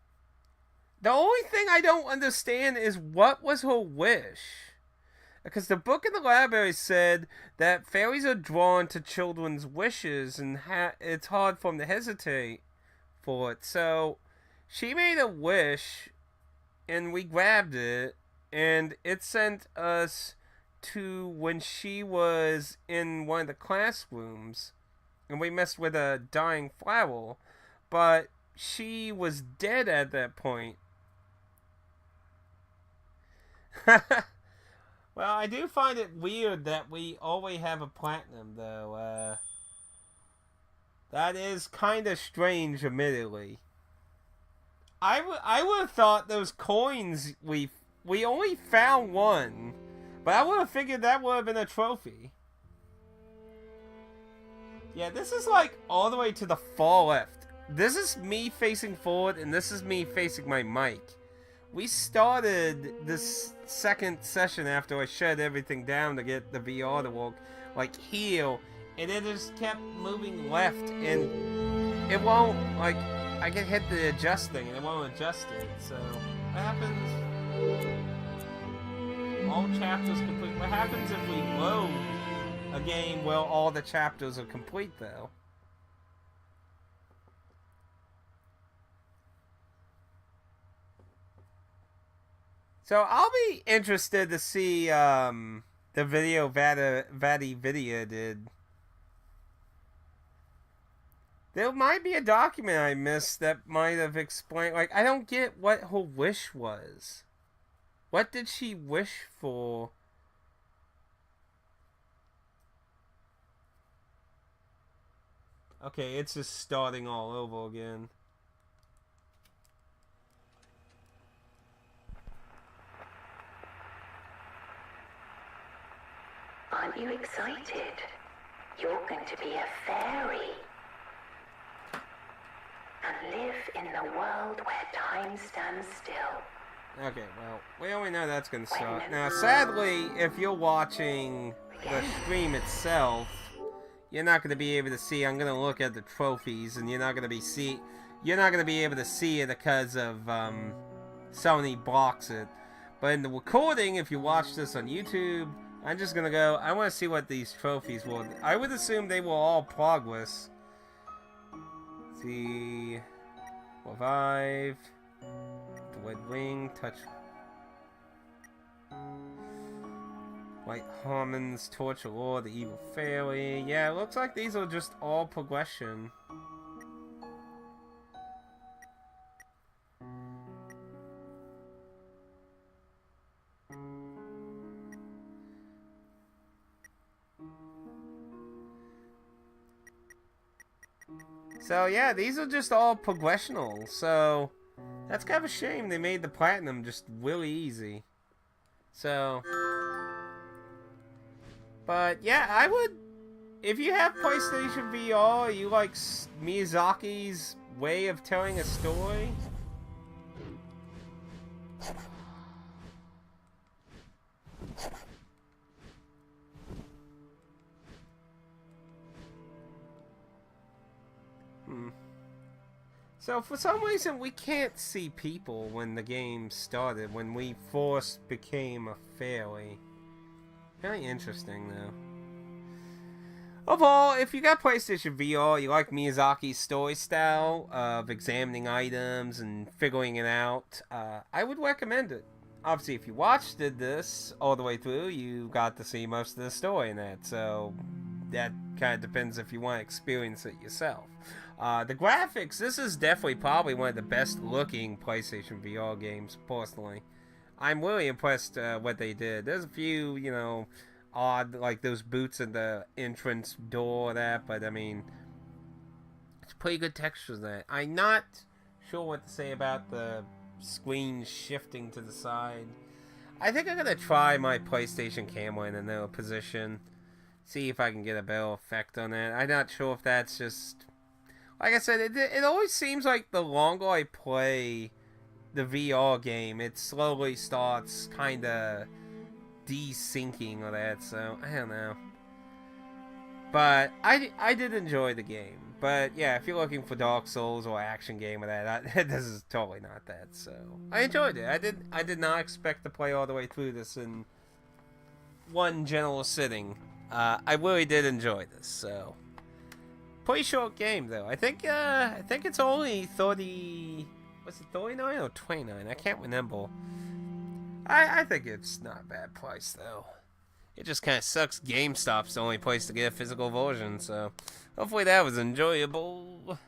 the only thing I don't understand is what was her wish? Because the book in the library said that fairies are drawn to children's wishes and it's hard for them to hesitate for it. So, she made a wish and we grabbed it and it sent us to when she was in one of the classrooms and we messed with a dying flower, but she was dead at that point. Well, I do find it weird that we always have a platinum, though. That is kind of strange, admittedly. I would have thought those coins, we only found one, but I would have figured that would have been a trophy. Yeah, this is like all the way to the far left. This is me facing forward, and this is me facing my mic. We started this second session after I shut everything down to get the VR to work, like here, and it just kept moving left, and it won't, like, I can hit the adjust thing, and it won't adjust it, so what happens? All chapters complete. What happens if we load a game where all the chapters are complete, though? So I'll be interested to see the video Vati Vidya did. There might be a document I missed that might have explained. Like, I don't get what her wish was. What did she wish for? Okay, it's just starting all over again. Aren't you excited? You're going to be a fairy. And live in the world where time stands still. Okay, well, we only know that's going to start. Now, sadly, if you're watching the stream itself, you're not going to be able to see. I'm going to look at the trophies, and you're not going to be able to see it because of Sony blocks it. But in the recording, if you watch this on YouTube, I'm just going to go, I want to see what these trophies were. I would assume they were all progress. Let's see, revive, the red ring, touch, white Harmon's torture lord, the evil fairy. Yeah, it looks like these are just all progression. So yeah, these are just all progressional, so that's kind of a shame they made the platinum just really easy. So, but yeah, I would, if you have PlayStation VR, you like Miyazaki's way of telling a story. So for some reason we can't see people when the game started, when we first became a fairy. Very interesting though. Overall, if you got PlayStation VR, you like Miyazaki's story style of examining items and figuring it out, I would recommend it. Obviously, if you watched this all the way through, you got to see most of the story in that, so that kind of depends if you want to experience it yourself. The graphics, this is definitely probably one of the best looking PlayStation VR games, personally. I'm really impressed what they did. There's a few, you know, odd, like those boots in the entrance door, that, but I mean, it's pretty good textures in that. I'm not sure what to say about the screen shifting to the side. I think I'm going to try my PlayStation camera in another position, see if I can get a better effect on that. I'm not sure if that's just... Like I said, it always seems like the longer I play the VR game, it slowly starts kind of desyncing or that, so I don't know. But I did enjoy the game. But yeah, if you're looking for Dark Souls or action game or that, this is totally not that, so I enjoyed it. I did not expect to play all the way through this in one general sitting. I really did enjoy this, so... Pretty short game though. I think it's only 30. Was it 39 or 29? I can't remember. I think it's not a bad price though. It just kind of sucks. GameStop's the only place to get a physical version. So hopefully that was enjoyable.